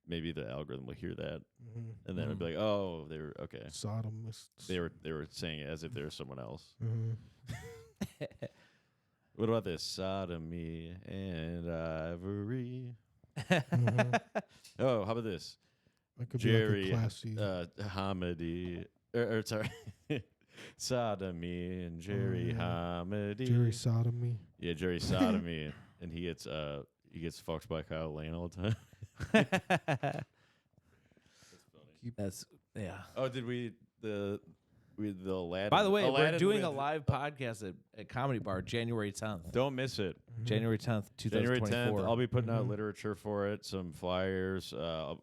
maybe the algorithm will hear that, Mhm. and then it'll be like, oh, they were okay. Sodomists. They were saying it as if they were someone else. Mhm. What about this sodomy and ivory? Mhm. Oh, how about this? That could Jerry, be like a classy. Hamidi, or sorry, sodomy and Jerry yeah. Hamidi. Jerry sodomy. Yeah, Jerry sodomy, and he gets fucked by Kyle Lane all the time. That's yeah. Oh, did the Aladdin? By the way, we're Aladdin doing a with- live podcast at Comedy Bar January 10th. Don't miss it. Mhm. January 10th, January 2024. 10th. I'll be putting out Mhm. literature for it, some flyers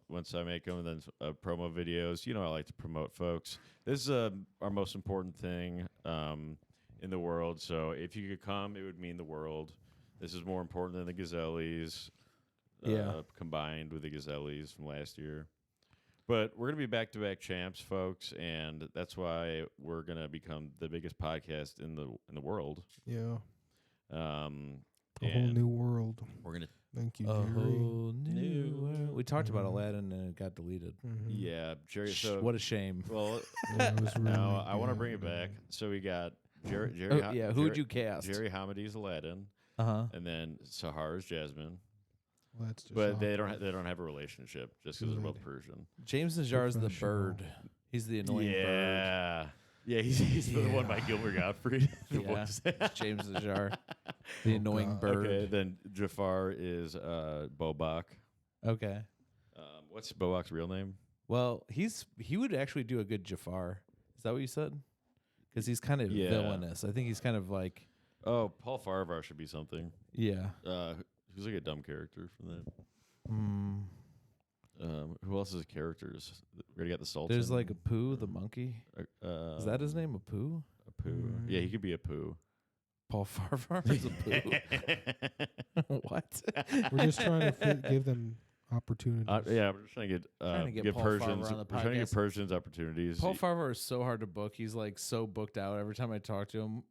once I make them, and then promo videos. You know, I like to promote folks. This is our most important thing in the world. So if you could come, it would mean the world. This is more important than the Gazellies. Yeah. Combined with the Gazellies from last year. But we're gonna be back-to-back champs, folks, and that's why we're gonna become the biggest podcast in the world. Yeah. A whole And new world. we're gonna Thank you, A Jerry. whole new world. We talked about Mhm. Aladdin and it got deleted. Mhm. yeah, Jerry. Shh, So what a shame. well, Yeah, it was really no, I want to bring it good. back. So we got Jerry. Oh, yeah, who'd you cast? Jerry Hamidi's Aladdin, Uh-huh. and then Sahar's Jasmine. Well, that's just But they awkward. don't have a relationship just because they're both Good. Persian. James Najar is the Professional. bird. He's the annoying bird. Yeah, he's the one by Yeah. Gilbert Gottfried. The Yeah. voice. It's James Najar, the annoying God. bird. Okay, then Jafar is Bobak. Okay. What's Bobak's real name? Well, he would actually do a good Jafar. Is that what you said? Because he's kind of Yeah. villainous. I think he's kind of like, Oh, Paul Farvar should be something. yeah. Who's like a dumb character from that? Mm. Who else is characters? We already got the Sultan. There's like a Pooh, the monkey. Is that his name, a Pooh? A Pooh. Yeah, he could be a Pooh. Paul Farvar is a Pooh. What? We're just trying to give them opportunities. Yeah, we're just trying to get Trying to get give Paul Persians. Farvar on the We're trying to get podcast. Persians opportunities. Paul Farvar is so hard to book. He's like so booked out every time I talk to him.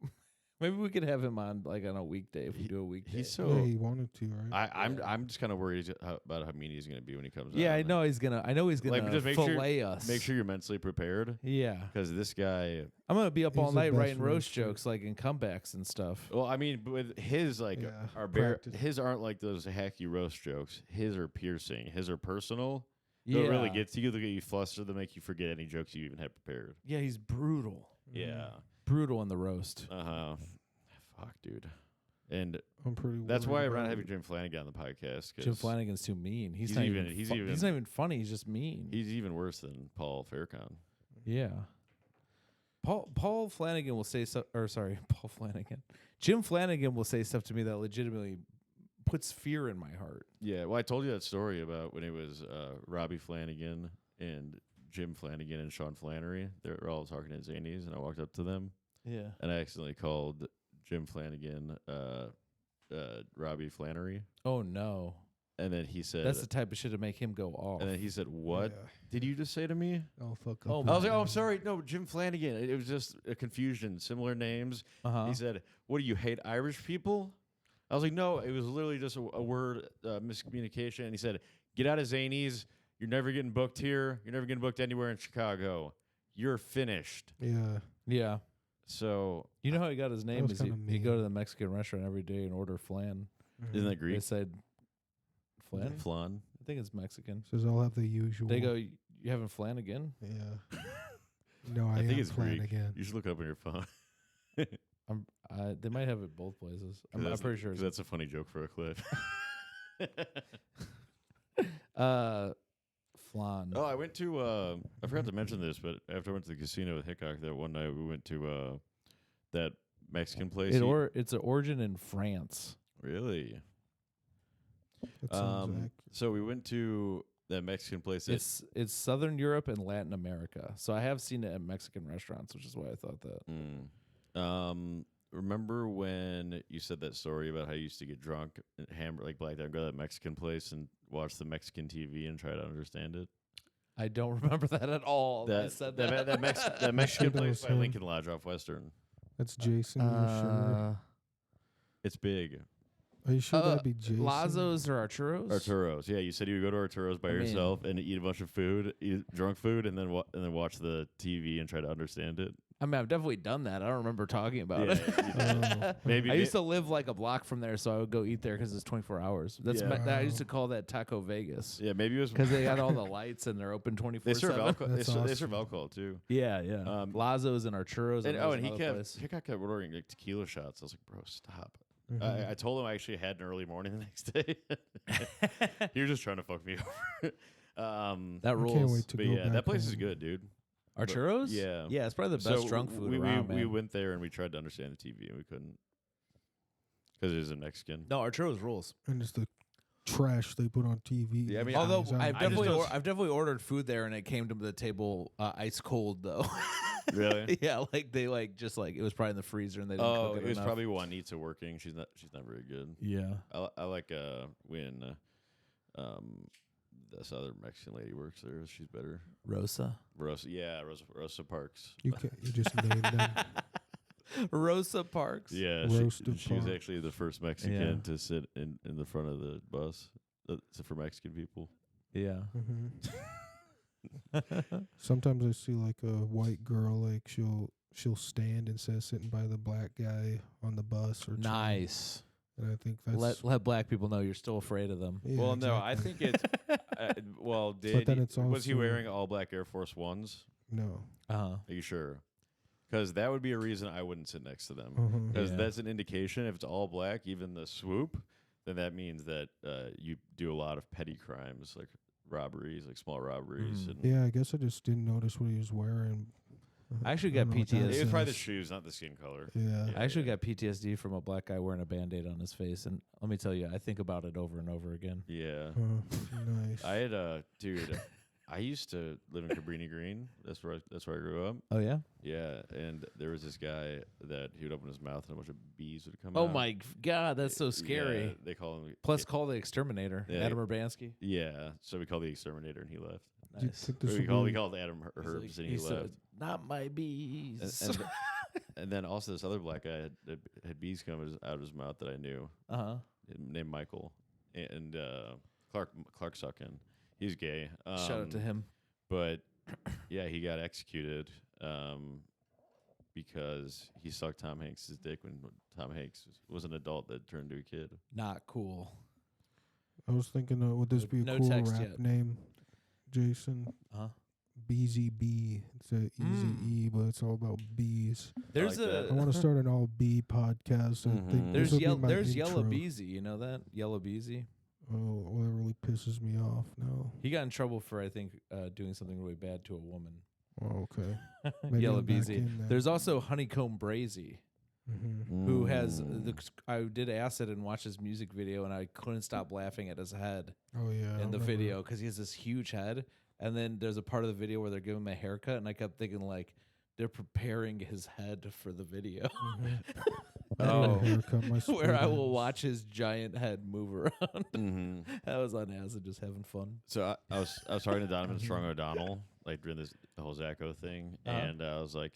Maybe we could have him on like on a weekday if we do a weekday. He's so. yeah, he wanted to, right? I'm just kind of worried about how mean he's going to be when he comes. Yeah, on. I know he's gonna. I know he's gonna Like, just make sure- fillet us. Make sure you're mentally prepared Yeah, because this guy. I'm gonna be up all He's the night best writing roast roaster. jokes like in comebacks and stuff. Well, I mean, with his like Yeah, are practice. his aren't like those hacky roast jokes. His are piercing. His are personal. They'll Yeah, really get to you. They'll get you flustered. They'll make you forget any jokes you even had prepared. Yeah, he's brutal. Yeah. Brutal in the roast. Uh huh. Fuck, dude. And I'm pretty. that's why worried I'm not about having it. Jim Flanagan on the podcast. 'Cause Jim Flanagan's too mean. He's he's not even- even. he's fu- even- He's not even funny. He's just mean. He's even worse than Paul Faircon. Yeah. Paul Flanagan will say stuff, or sorry, Paul Flanagan. Jim Flanagan will say stuff to me that legitimately puts fear in my heart. Yeah, well, I told you that story about when it was Robbie Flanagan and Jim Flanagan and Sean Flannery. They were all talking at Zanies, and I walked up to them, Yeah. and I accidentally called Jim Flanagan Robbie Flannery, Oh no. and then he said, That's the type of shit to make him go off. and then he said, "What Yeah. did you just say to me?" Oh fuck. Oh, up. I was like, "Oh, I'm sorry, no, Jim Flanagan." It was just a confusion, similar names. Uh-huh. He said, "What do you hate Irish people?" I was like, "No, it was literally just a word miscommunication." And he said, "Get out of Zanies. You're never getting booked here. You're never getting booked anywhere in Chicago. You're finished." Yeah. Yeah. So You know how he got his name? was Is he kinda go mean. to the Mexican restaurant every day and order flan. isn't that They Greek? said flan? Flan. I think it's Mexican. Says I'll have the usual. They go, you having flan again? Yeah. No, I, think am it's Greek. Flanagan. You should look up on your phone. They might have it both places. I'm That's- pretty sure. 'cause that's a funny joke for a clip. Flan. Oh, I went to. I forgot to mention this, but after I went to the casino with Hickok that one night, we went to that Mexican place. It's an origin in France. Really? That sounds accurate. So we went to that Mexican place. It's Southern Europe and Latin America. So I have seen it at Mexican restaurants, which is why I thought that. Remember when you said that story about how you used to get drunk and like blacked out and go to that Mexican place and watch the Mexican TV and try to understand it? I don't remember that at all. I said that. that Mexican That place was by him. Lincoln Lodge off Western. That's Jason. You sure? It's big. Are you sure that'd be Jason? Lazos or Arturos? Arturo's. Yeah, you said you would go to Arturo's by I mean- yourself and eat a bunch of food, eat drunk food, and then watch the TV and try to understand it. I mean, I've definitely done that. I don't remember talking about Yeah, it. you did. Oh. Maybe I used to live like a block from there, so I would go eat there because it's 24 hours. That's Yeah. I used to call that Taco Vegas Yeah, maybe it was because they got all the lights and they're open 24/7. they serve alcohol. They That's serve awesome. alcohol too. Yeah, yeah. Lazos Lazos and Arturos. And he Hickok kept ordering like tequila shots. I was like, bro, stop. Mhm. I told him I actually had an early morning the next day. He was just trying to fuck me over. That I rules. can't wait to But go yeah, back that place is home. good, dude. Arturos? Yeah. Yeah, it's probably the best drunk food we, around, we man. went there and we tried to understand the TV and we couldn't because it is a Mexican. No, Arturos rules. And it's the trash they put on TV. Yeah, I mean, Although Exactly. I've I just definitely, don't- I've definitely ordered food there, and it came to the table ice cold though. Really? Yeah, like they just it was probably in the freezer, and they didn't Oh, cook it was enough. probably Juanita working. She's not very good. Yeah. I like when this other Mexican lady works there. She's better. Rosa. Rosa Parks. You just named them. Rosa Parks. Yeah, Roasted she was Parks. actually the first Mexican Yeah. to sit in the front of the bus. It's for Mexican people. Yeah. Sometimes I see like a white girl, like she'll stand instead of sitting by the black guy on the bus or train. Nice. And I think that's Let black people know you're still afraid of them. yeah, Well, no, I exactly. think it's. Well, then it's was he also- wearing all black Air Force Ones? no. Uh-huh. Are you sure? Because that would be a reason I wouldn't sit next to them. Mhm. Because Yeah. that's an indication. If it's all black, even the swoop, then that means that you do a lot of petty crimes, like robberies, like small robberies. Mm. And Yeah, I guess I just didn't notice what he was wearing. I actually don't got know what that PTSD. it was probably the says. shoes, not the skin color. Yeah. I actually got PTSD from a black guy wearing a Band-Aid on his face, and let me tell you, I think about it over and over again. Yeah. Nice. I had dude. I used to live in Cabrini Green. That's where I grew up. Oh yeah. Yeah, and there was this guy that he would open his mouth and a bunch of bees would come out. Oh my God, that's so scary. Yeah, they call him. Plus, call the exterminator, Yeah. Adam Urbanski. Yeah, so we called the exterminator and he left. Do you Nice. think Or this we will be- called Adam Herbs and he He said, left. "Not my bees." And then also this other black guy had bees coming out of his mouth that I knew, Uh-huh. named Michael, and Clark Suckin. He's gay. Shout out to him. But yeah, he got executed because he sucked Tom Hanks' dick when Tom Hanks was an adult that turned into a kid. Not cool. I was thinking, would this be a No cool text rap yet. name, Jason? Huh? BZB. It's a easy E, but it's all about bees. There's like a that. I want to start an all bee podcast. I think Mhm. this there's will be my there's Yellow intro. Beezy. You know that Yellow Beezy. Oh, well, that really pisses me off now. He got in trouble for I think doing something really bad to a woman. Oh, okay. Maybe Yellow I'm back Beezy. in then. There's also Honeycomb Brazy, Mhm. who has Mm. I did acid and watched his music video, and I couldn't stop laughing at his head Oh yeah. I in the remember. video because he has this huge head. And then there's a part of the video where they're giving him a haircut, and I kept thinking like they're preparing his head for the video, Mhm. Oh. Haircut, my where I split will ends. watch his giant head move around. Mhm. I was on acid, just having fun. So I was talking to Donovan Strong O'Donnell like during this the whole Zacho thing, Uh-huh. and I was like,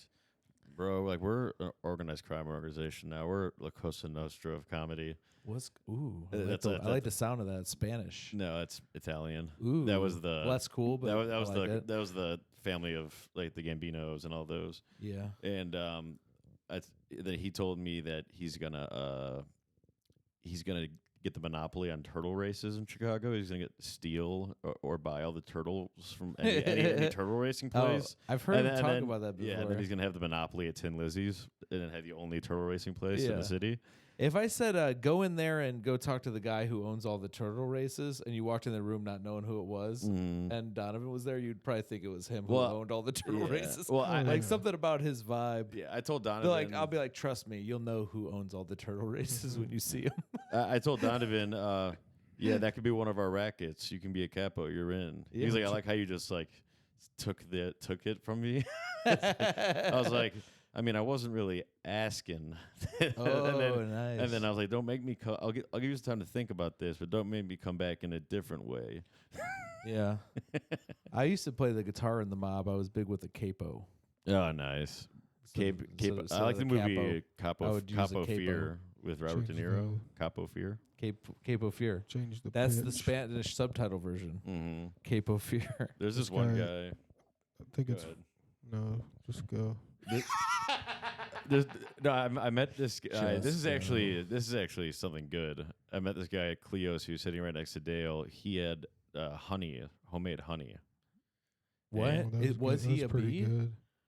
"Bro, like we're an organized crime organization now. We're La Cosa Nostra of comedy." What's ooh? I That's like, a- I like the sound of that. It's Spanish. No, it's Italian. Ooh, That was the well, that's cool. But that was I like it. that was the family of like the Gambinos and all those. Yeah. And that he told me that he's gonna get the monopoly on turtle races in Chicago. He's gonna get steal or buy all the turtles from any turtle racing place. Oh, I've heard And him then- talk and then- about that before. Yeah, and then he's gonna have the monopoly at Tin Lizzie's, and then have the only turtle racing place in Yeah. the city. If I said go in there and go talk to the guy who owns all the turtle races, and you walked in the room not knowing who it was, Mm. and Donovan was there, you'd probably think it was him who Well, owned all the turtle yeah. races. Well, I- like Yeah. something about his vibe. Yeah, I told They're Donovan. like, I'll be like, trust me, you'll know who owns all the turtle races when you see him. I told Donovan, yeah, that could be one of our rackets. You can be a capo. You're in. Yeah. He's like, I like how you just like took it from me. I was like, I mean, I wasn't really asking. Oh, and nice. then I was like, don't make me. I'll give you some time to think about this, but don't make me come back in a different way. Yeah. I used to play the guitar in the mob. I was big with the capo. Oh, nice. So- Capo. so I like the movie I Capo would use a Capo capo. Fear with Robert De Change Niro. Capo Fear. Capo Fear. Change the That's the pitch. Spanish subtitle version. Mm-hmm. Capo Fear. There's this This one guy- guy. I think Go it's ahead. no. Just go. I met this guy. This is Just, actually something good. I met this guy at Cleo's who's sitting right next to Dale. He had honey, homemade honey. What? Yeah. Oh, It- was good. he That's a pretty bee?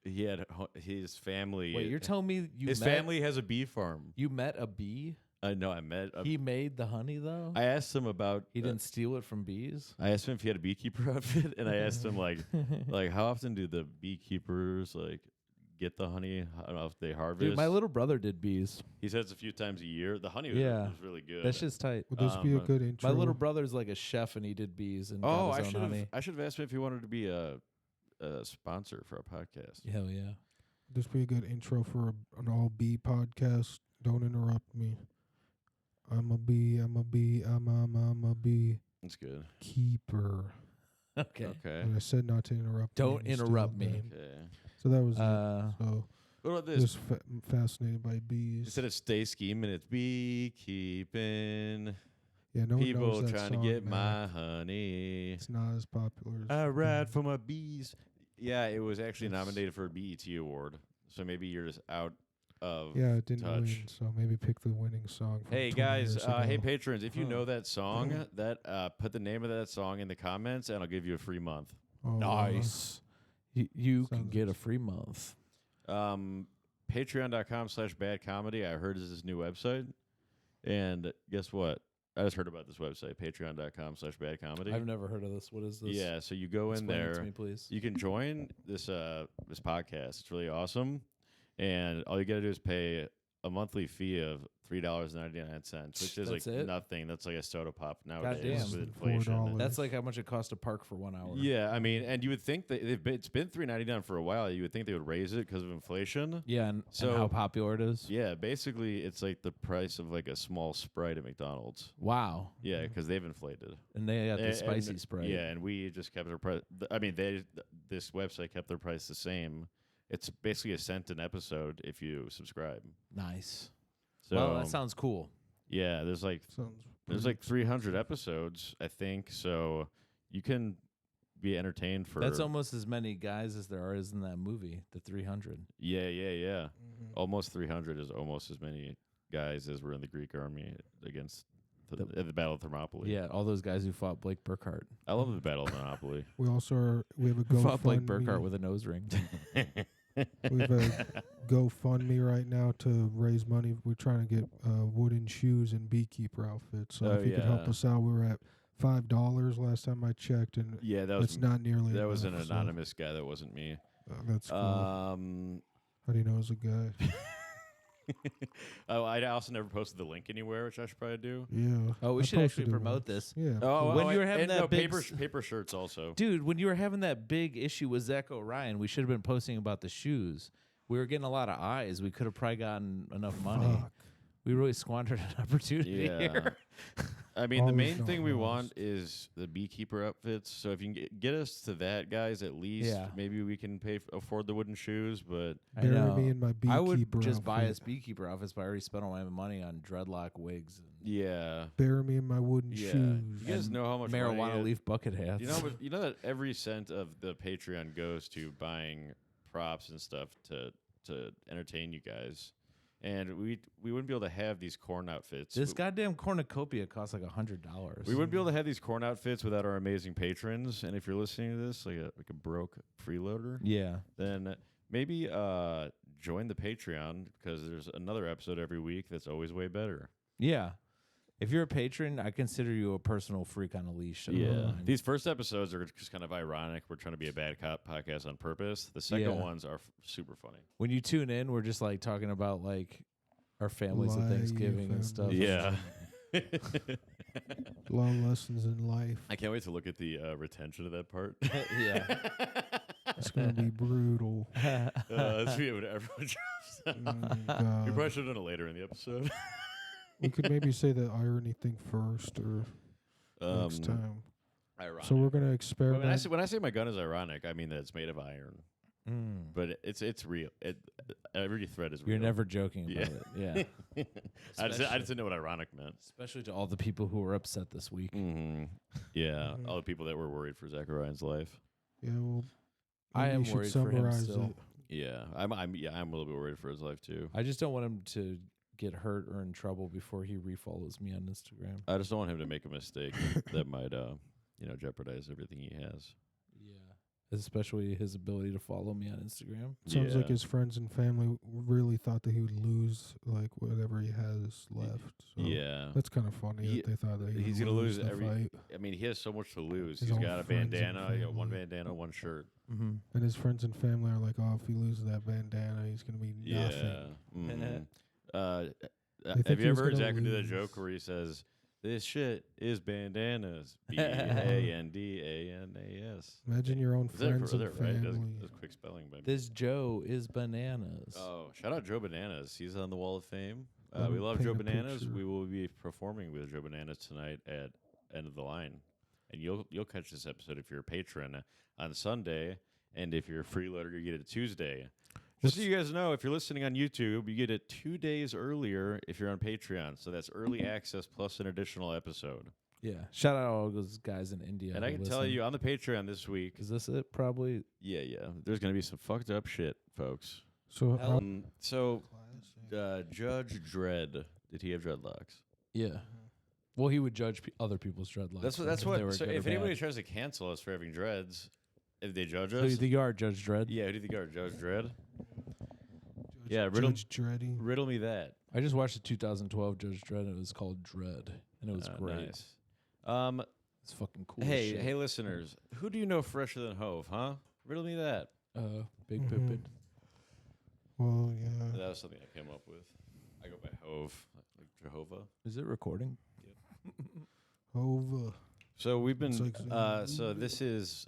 His He had his family. Wait, you're telling me his family has a bee farm. you met a bee? No, I met. He made the honey though. I asked him about. He didn't steal it from bees. I asked him if he had a beekeeper outfit, and I asked him like how often do the beekeepers like get the honey? I don't know if they harvest. Dude, my little brother did bees. he says a few times a year. The honey was, Yeah. was really good. That's just tight. Would this be a Um, good intro? My little brother's like a chef and he did bees and Oh, got I his should own have. honey. I should have asked him if he wanted to be a sponsor for a podcast. Hell yeah. Would this be a good intro for an all bee podcast? Don't interrupt me. I'm a bee. I'm a bee. I'm a bee That's good. keeper. Okay. Okay. And I said not to interrupt. Don't me, and you interrupt still me. did. Okay. So that was so. What about this? Just fascinated by bees. Instead of stay scheming, it's beekeeping. Yeah, no one People knows that trying to song, get man. my honey. It's not as popular. As I ride for my bees. Yeah, it was actually Yes. nominated for a BET award. So maybe you're just out of. Yeah, it didn't touch. win, so maybe pick the winning song. From Hey 20 guys, years hey ago. patrons, if you Huh. know that song, put the name of that song in the comments, and I'll give you a free month. Oh, Nice. You can Sounds get a nice. free month. Patreon.com/bad comedy. I heard is this new website, and guess what? I just heard about this website, Patreon.com/bad comedy. I've never heard of this. What is this? Yeah, so you go in Explain it to there. me, please. You can join this this podcast. It's really awesome, and all you got to do is pay a monthly fee of $3.99, which is That's like it? nothing. That's like a soda pop nowadays Goddamn. with inflation. $4. That's like how much it costs to park for 1 hour. Yeah, I mean, and you would think that it's been $3.99 for a while. You would think they would raise it because of inflation. Yeah, and So- how popular it is. Yeah, basically, it's like the price of like a small Sprite at McDonald's. Wow. Yeah, because they've inflated. And they got the And- spicy and- Sprite. Yeah, and we just kept our price. I mean, this website kept their price the same. It's basically a cent an episode if you subscribe. Nice. So Well, that sounds cool. yeah, there's like Sounds there's pretty like 300 episodes, I think. So you can be entertained for. That's almost as many guys as there are in that movie, the 300. Yeah. Mhm. Almost 300 is almost as many guys as were in the Greek army against at the Battle of Thermopylae. Yeah, all those guys who fought Blake Burkhart. I love the Battle of Thermopylae. We also we have a Who fought Blake GoFundMe. Burkhart with a nose ring. We have a GoFundMe right now to raise money. We're trying to get wooden shoes and beekeeper outfits. So Oh, if you could help yeah. us out, we were at $5 last time I checked, and Yeah, that it's was not nearly. that was an enough, so, anonymous guy. That wasn't me. that's cool. How do you know it's a guy? Oh, I also never posted the link anywhere, which I should probably do. Yeah. Oh, we I should actually posted it promote once. this. Yeah. Oh, When you were having and that no, big paper shirts also. Dude, when you were having that big issue with Zach O'Ryan, we should have been posting about the shoes. We were getting a lot of eyes. We could have probably gotten enough money. Fuck. We really squandered an opportunity Yeah. here. I mean, the Always main not thing we lost. want is the beekeeper outfits. So if you can get us to that, guys, at least Yeah. maybe we can afford the wooden shoes. But I Bury know. me in my beekeeper I would just buy outfit. us beekeeper outfits, but I already spent all my money on dreadlock wigs and yeah, Bury me in my wooden yeah. shoes. You guys And know how much marijuana money leaf bucket hats. you know that every cent of the Patreon goes to buying props and stuff to entertain you guys. And we wouldn't be able to have these corn outfits. This goddamn cornucopia costs like $100. We wouldn't be able to have these corn outfits without our amazing patrons. And if you're listening to this, like a broke freeloader, Yeah. then maybe join the Patreon because there's another episode every week that's always way better. Yeah. If you're a patron, I consider you a personal freak on a leash. These first episodes are just kind of ironic. We're trying to be a bad cop podcast on purpose. The second Yeah. ones are super funny. When you tune in, we're just like talking about like our families at Life Thanksgiving and stuff. Yeah. Long lessons in life. I can't wait to look at the retention of that part. Yeah. It's gonna be brutal. That's when everyone drops out. We God. probably should have done it later in the episode. We could maybe say the irony thing first or next time. Ironic. So we're gonna But experiment. when I say my gun is ironic, I mean that it's made of iron. Mm. But it's real. Every thread is real. You're never joking about Yeah. it. Yeah. I just didn't know what ironic meant. Especially to all the people who were upset this week. Mm-hmm. Yeah, Mhm. all the people that were worried for Zach Ryan's life. Yeah, well, I maybe am you should worried for him summarize still. it. Yeah, I'm a little bit worried for his life too. I just don't want him to get hurt or in trouble before he refollows me on Instagram. I just don't want him to make a mistake that might jeopardize everything he has. Yeah. Especially his ability to follow me on Instagram. Sounds like Yeah. his friends and family really thought that he would lose like whatever he has left. So Yeah. that's kind of funny He- that they thought that he's would gonna lose the every- fight. I mean, he has so much to lose. His He's own got a friends and bandana, one family. bandana, one shirt. Mm-hmm. And his friends and family are like, "Oh, if he loses that bandana, he's gonna be nothing." Yeah. Mhm. think Have he you was ever heard gonna Zach do that lose. joke where he says, "This shit is bandanas." BANDANAS. Imagine your own Is that friends and right? family. That's quick spelling, baby. This Joe is bananas. Oh, shout out Joe Bananas. He's on the Wall of Fame. Let We me love paint Joe a Bananas. picture. We will be performing with Joe Bananas tonight at End of the Line. And you'll catch this episode if you're a patron on Sunday. And if you're a freeloader, you get it Tuesday. Just so you guys know, if you're listening on YouTube, you get it 2 days earlier if you're on Patreon. So that's early access plus an additional episode. Yeah. Shout out all those guys in India. And I can tell you on the Patreon this week, Is this it? Probably. yeah, there's going to be some fucked up shit, folks. So how, Judge Dredd, did he have dreadlocks? Yeah. Well, he would judge other people's dreadlocks. That's if they were what. So good or if anybody bad. tries to cancel us for having dreads, if they judge Who us, do you think you are, Judge Dredd? yeah, who do you think are Judge Dredd? Judge, Yeah, riddle- Judge Dreddy. Riddle me that. I just watched the 2012 Judge Dredd, and it was called Dread, and it was great. Nice. It's fucking cool. as Hey, shit. hey, listeners, who do you know fresher than Hove? Huh? Riddle me that. Big Mhm. Pippin. Well, yeah. That was something I came up with. I go by Hove, like Jehovah. Is it recording? Over. So we've been. It's like- So this has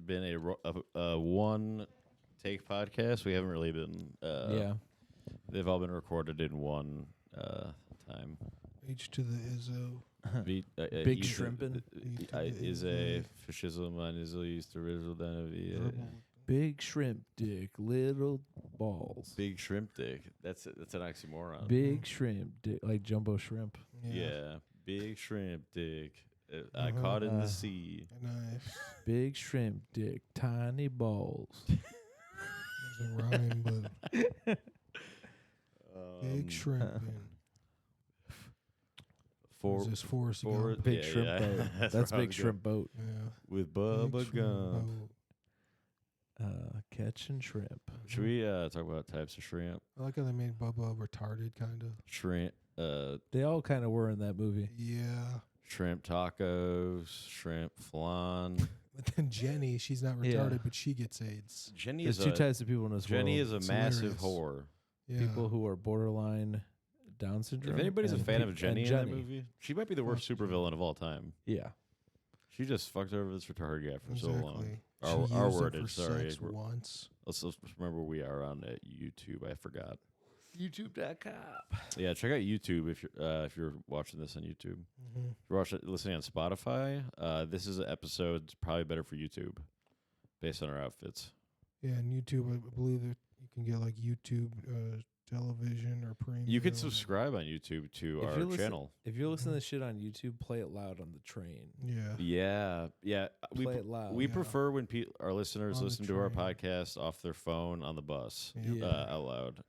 been a one take podcast. We haven't really been. Yeah. They've all been recorded in one time. H to the Izzo. Big shrimpin'. Is a fascism and is used to original than Big shrimp dick, little balls. big shrimp dick. That's an oxymoron. Big shrimp dick, like jumbo shrimp. Yeah, big shrimp dick. I caught in the sea. Nice. Big shrimp dick, tiny balls. Doesn't rhyme, but big shrimp. Is this Forrest Gump? Big shrimp boat. That's probably big good. shrimp boat. Yeah. With Big Bubba shrimp Gump. boat. Catching shrimp. Should we talk about types of shrimp? I like how they made Bubba retarded, kind of. Shrimp, They all kind of were in that movie. Yeah. shrimp tacos, shrimp flan. But then Jenny, she's not Yeah. retarded, but she gets AIDS. Jenny There's is two a types of people in this Jenny world. is a It's massive hilarious. whore. Yeah. People who are borderline Down syndrome. If anybody's a and fan peop- of Jenny and in that movie, she might be the worst Fuck supervillain of all time. Yeah. She just fucked over this retarded guy for so long. Exactly. Our She R used him worded, for sorry. sex once. Let's remember where we are on YouTube. I forgot. YouTube.com. Yeah, check out YouTube if you're watching this on YouTube. Mm-hmm. If you're listening on Spotify, this is an episode probably better for YouTube, based on our outfits. Yeah, and YouTube, I believe that you can get like YouTube television or premium. You can subscribe on YouTube to If our you're listen- channel. If you're listening to this shit on YouTube, play it loud on the train. Yeah. Yeah. Play it loud. We Yeah. prefer when our listeners On the listen to our train. podcast off their phone on the bus Yep. Yeah. out loud,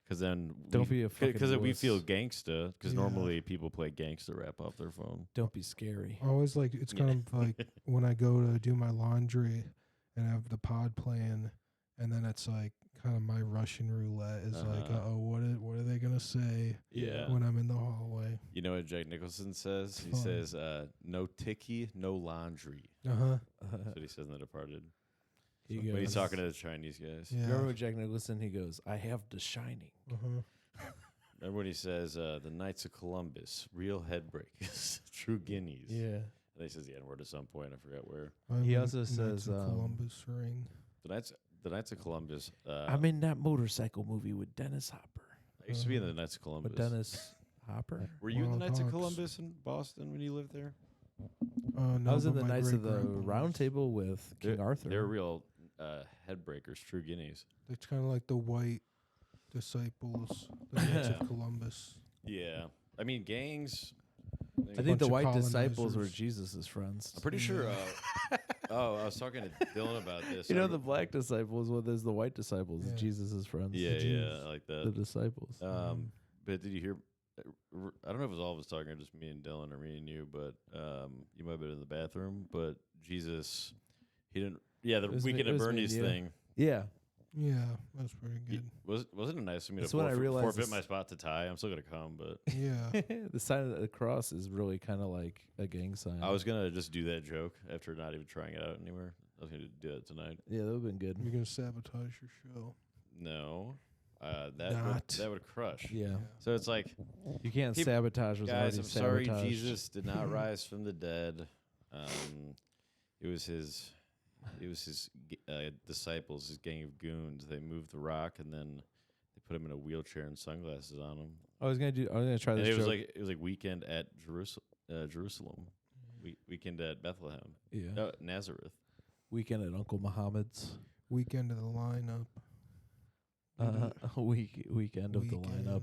because then Don't be a fucking because we wuss. feel gangsta. Because Yeah. normally people play gangsta rap off their phone. Don't be scary. I always like, it's kind of like when I go to do my laundry and have the pod playing, and then it's like kind of my Russian roulette is like, Uh-huh. what are they gonna say Yeah. when I'm in the hallway? You know what Jack Nicholson says? He Fun. says, "No ticky, no laundry." Uh-huh. That's what he says in The Departed. He When he's goes- talking to the Chinese guys. Yeah. Remember with Jack Nicholson? He goes, "I have The Shining." Uh-huh. Remember when he says, "The Knights of Columbus, real headbreakers, true guineas." Yeah. And he says the N word at some point. I forgot where. I'm He in also Knights says, of Columbus ring. The Knights of Columbus. I'm in that motorcycle movie with Dennis Hopper. I used to be in the Knights of Columbus. With Dennis Hopper? Were you in the Wild Knights of Hogs. Columbus in Boston when you lived there? No, I was in but the my Knights of the great-grandpa Round was. Table with King Arthur. They're real headbreakers, true guineas. It's kind of like the white disciples, the Knights Yeah. of Columbus. Yeah. I mean, gangs. I think bunch the of white disciples were colonizers. Jesus' friends. I'm pretty sure. I was talking to Dylan about this. You know, the black disciples, well, there's the white disciples, Yeah. Jesus' friends. Yeah, the yeah, Jews. I like The that. disciples. But did you hear? I don't know if it was all of us talking, or just me and Dylan, or me and you. But you might have been in the bathroom. But Jesus, he didn't. Yeah, the It was me- weekend it at was me and Bernie's you. thing. Yeah. Yeah, that's pretty He- good. wasn't it nice of me That's to when I realized forfeit this- my spot to Ty? I'm still gonna come, but Yeah. The sign of the cross is really kind of like a gang sign. I was gonna just do that joke after not even trying it out anywhere. I was gonna do that tonight. Yeah, that would have been good. You're gonna sabotage your show. No, that Not. would crush. Yeah. So it's like, You can't Keep- sabotage what's guys, already I'm sorry, sabotaged. Jesus did not rise from the dead. It was his disciples, his gang of goons. They moved the rock and then they put him in a wheelchair and sunglasses on him. I was gonna try And this it was joke. like weekend at Jerusalem, weekend at Bethlehem, yeah. no, Nazareth. Weekend at Uncle Muhammad's. Weekend of the lineup. Weekend of the lineup.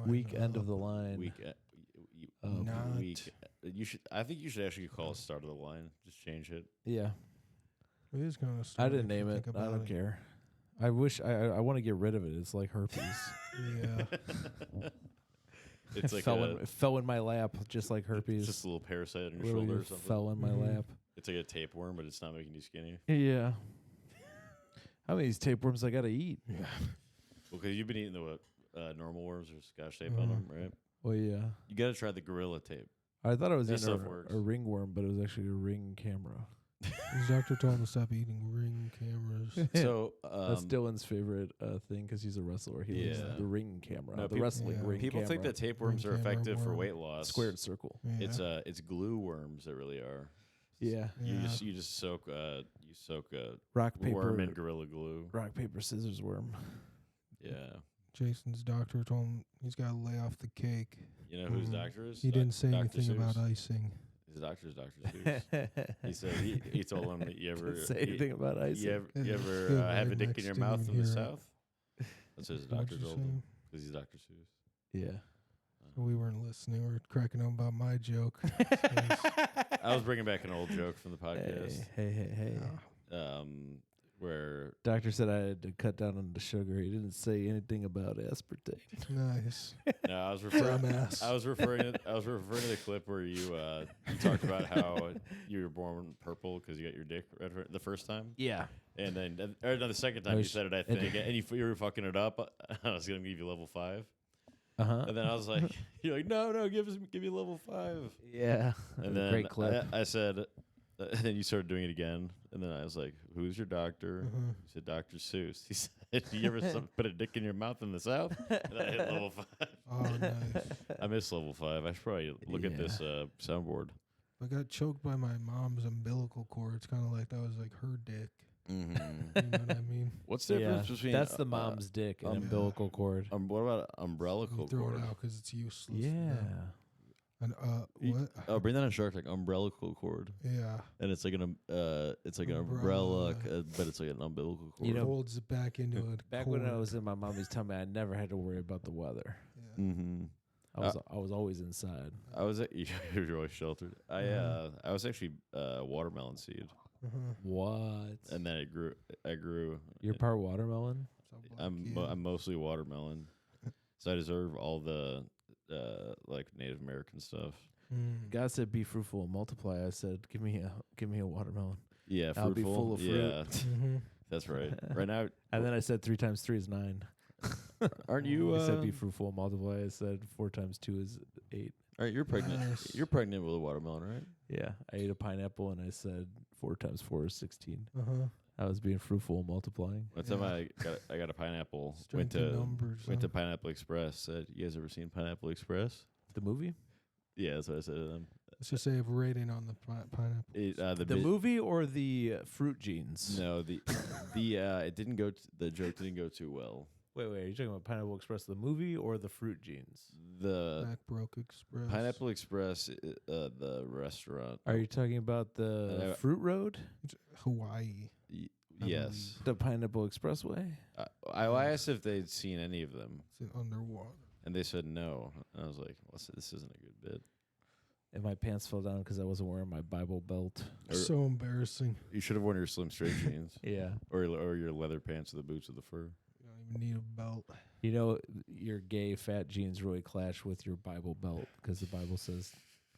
Weekend of the line. Week. Not. Week. You should. I think you should actually call it start of the line. Just change it. Yeah. It is kind of. I didn't name it. I don't care. I wish I want to get rid of it. It's like herpes. Yeah. It's like it fell in my lap just like it's herpes. just a little parasite on your Literally shoulder or just something. fell in my Mhm. lap. It's like a tapeworm, but it's not making you skinny. Yeah. How many of these tapeworms I gotta eat? Yeah. Well, because you've been eating the normal worms or Scotch tape on them, right? Well, yeah. You got to try the Gorilla tape. I thought I was That eating stuff works. a ringworm, but it was actually a ring camera. His doctor told him to stop eating ring cameras. So That's Dylan's favorite thing because he's a wrestler. He likes Yeah. the ring camera, No, the people- wrestling Yeah. ring people camera. think that tapeworms are Ring camera effective for worm. weight loss. Squared circle. Yeah. It's glue worms that really are. Yeah. You Yeah. just soak Rock paper. worm in Gorilla Glue. Rock paper scissors worm. Yeah. Jason's doctor told him he's got to lay off the cake. You know who his Mhm. doctor is? He didn't say Dr. anything about Seuss. icing. His doctor is Dr. Seuss. He said he told him that you ever Didn't say anything about icing. you ever Yeah, have a right dick in next your to mouth him in the here. South? That's what his What'd doctor you told him say? because he's Dr. Seuss. Yeah. We weren't listening. We were cracking up about my joke. I was bringing back an old joke from the podcast. Hey. Yeah. where Doctor said I had to cut down on the sugar. He didn't say anything about aspartame. Nice. no, I was referring. Dumbass. I was referring to the clip where you talked about how you were born purple because you got your dick red the first time, Yeah. and then or no, the second time you said it, I think, and you were fucking it up. I was gonna give you level 5, and then I was like, "You're like, no, give you level 5." Yeah. And then Great clip. I said, and then you started doing it again, and then I was like, "Who's your doctor?" Uh-huh. He said, "Dr. Seuss." He said, "You ever put a dick in your mouth in the South?" And then I hit level 5. Oh, nice. I missed level 5. I should probably look at this soundboard. I got choked by my mom's umbilical cord. It's kind of like that was like her dick. Mm-hmm. You know what I mean? What's the difference between That's the mom's dick, an umbilical cord. what about umbrella You throw cord? it out because it's useless. Yeah. And You- what? Oh, bring that on Shark Tank. Umbrella cord, Yeah. and it's like an umbrella, but it's like an umbilical cord. You know, Holds it back into it. Back when I was in my mommy's tummy, I never had to worry about the weather. Yeah. Mm-hmm. I was always inside. I was you're always sheltered. I was actually watermelon seed, Uh-huh. What? and then I grew. You're part watermelon? I'm mostly watermelon, so I deserve all the like Native American stuff. God said, "Be fruitful and multiply." I said, "Give me a watermelon." Yeah, I'll be fruitful. full of fruit. Yeah, Mm-hmm. that's right. Right now, And then I said 3 times 3 is 9. aren't you? I said, "Be fruitful and multiply." I said 4 times 2 is 8. Aren't you pregnant? Nice. You're pregnant with a watermelon, right? Yeah, I ate a pineapple and I said 4 times 4 is 16. Uh-huh. I was being fruitful and multiplying. One time Yeah. I got a pineapple. Strength in numbers. Went to Pineapple Express. Said, "You guys ever seen Pineapple Express?" The movie? Yeah, that's what I said to them. Let's just say a rating on the pineapple. The movie or the fruit genes? No, it didn't go. The joke didn't go too well. Wait, are you talking about Pineapple Express, the movie, or the fruit genes? The Back Broke Express. Pineapple Express, the restaurant. Are you talking about the Fruit Road? Hawaii. Yes. The Pineapple Expressway? I asked if they'd seen any of them, It's underwater. and they said no. And I was like, well, this isn't a good bit. And my pants fell down because I wasn't wearing my Bible belt. So embarrassing. You should have worn your Slim Straight jeans, Yeah. or your leather pants with the boots with the fur. You don't even need a belt. You know, your gay fat jeans really clash with your Bible belt because the Bible says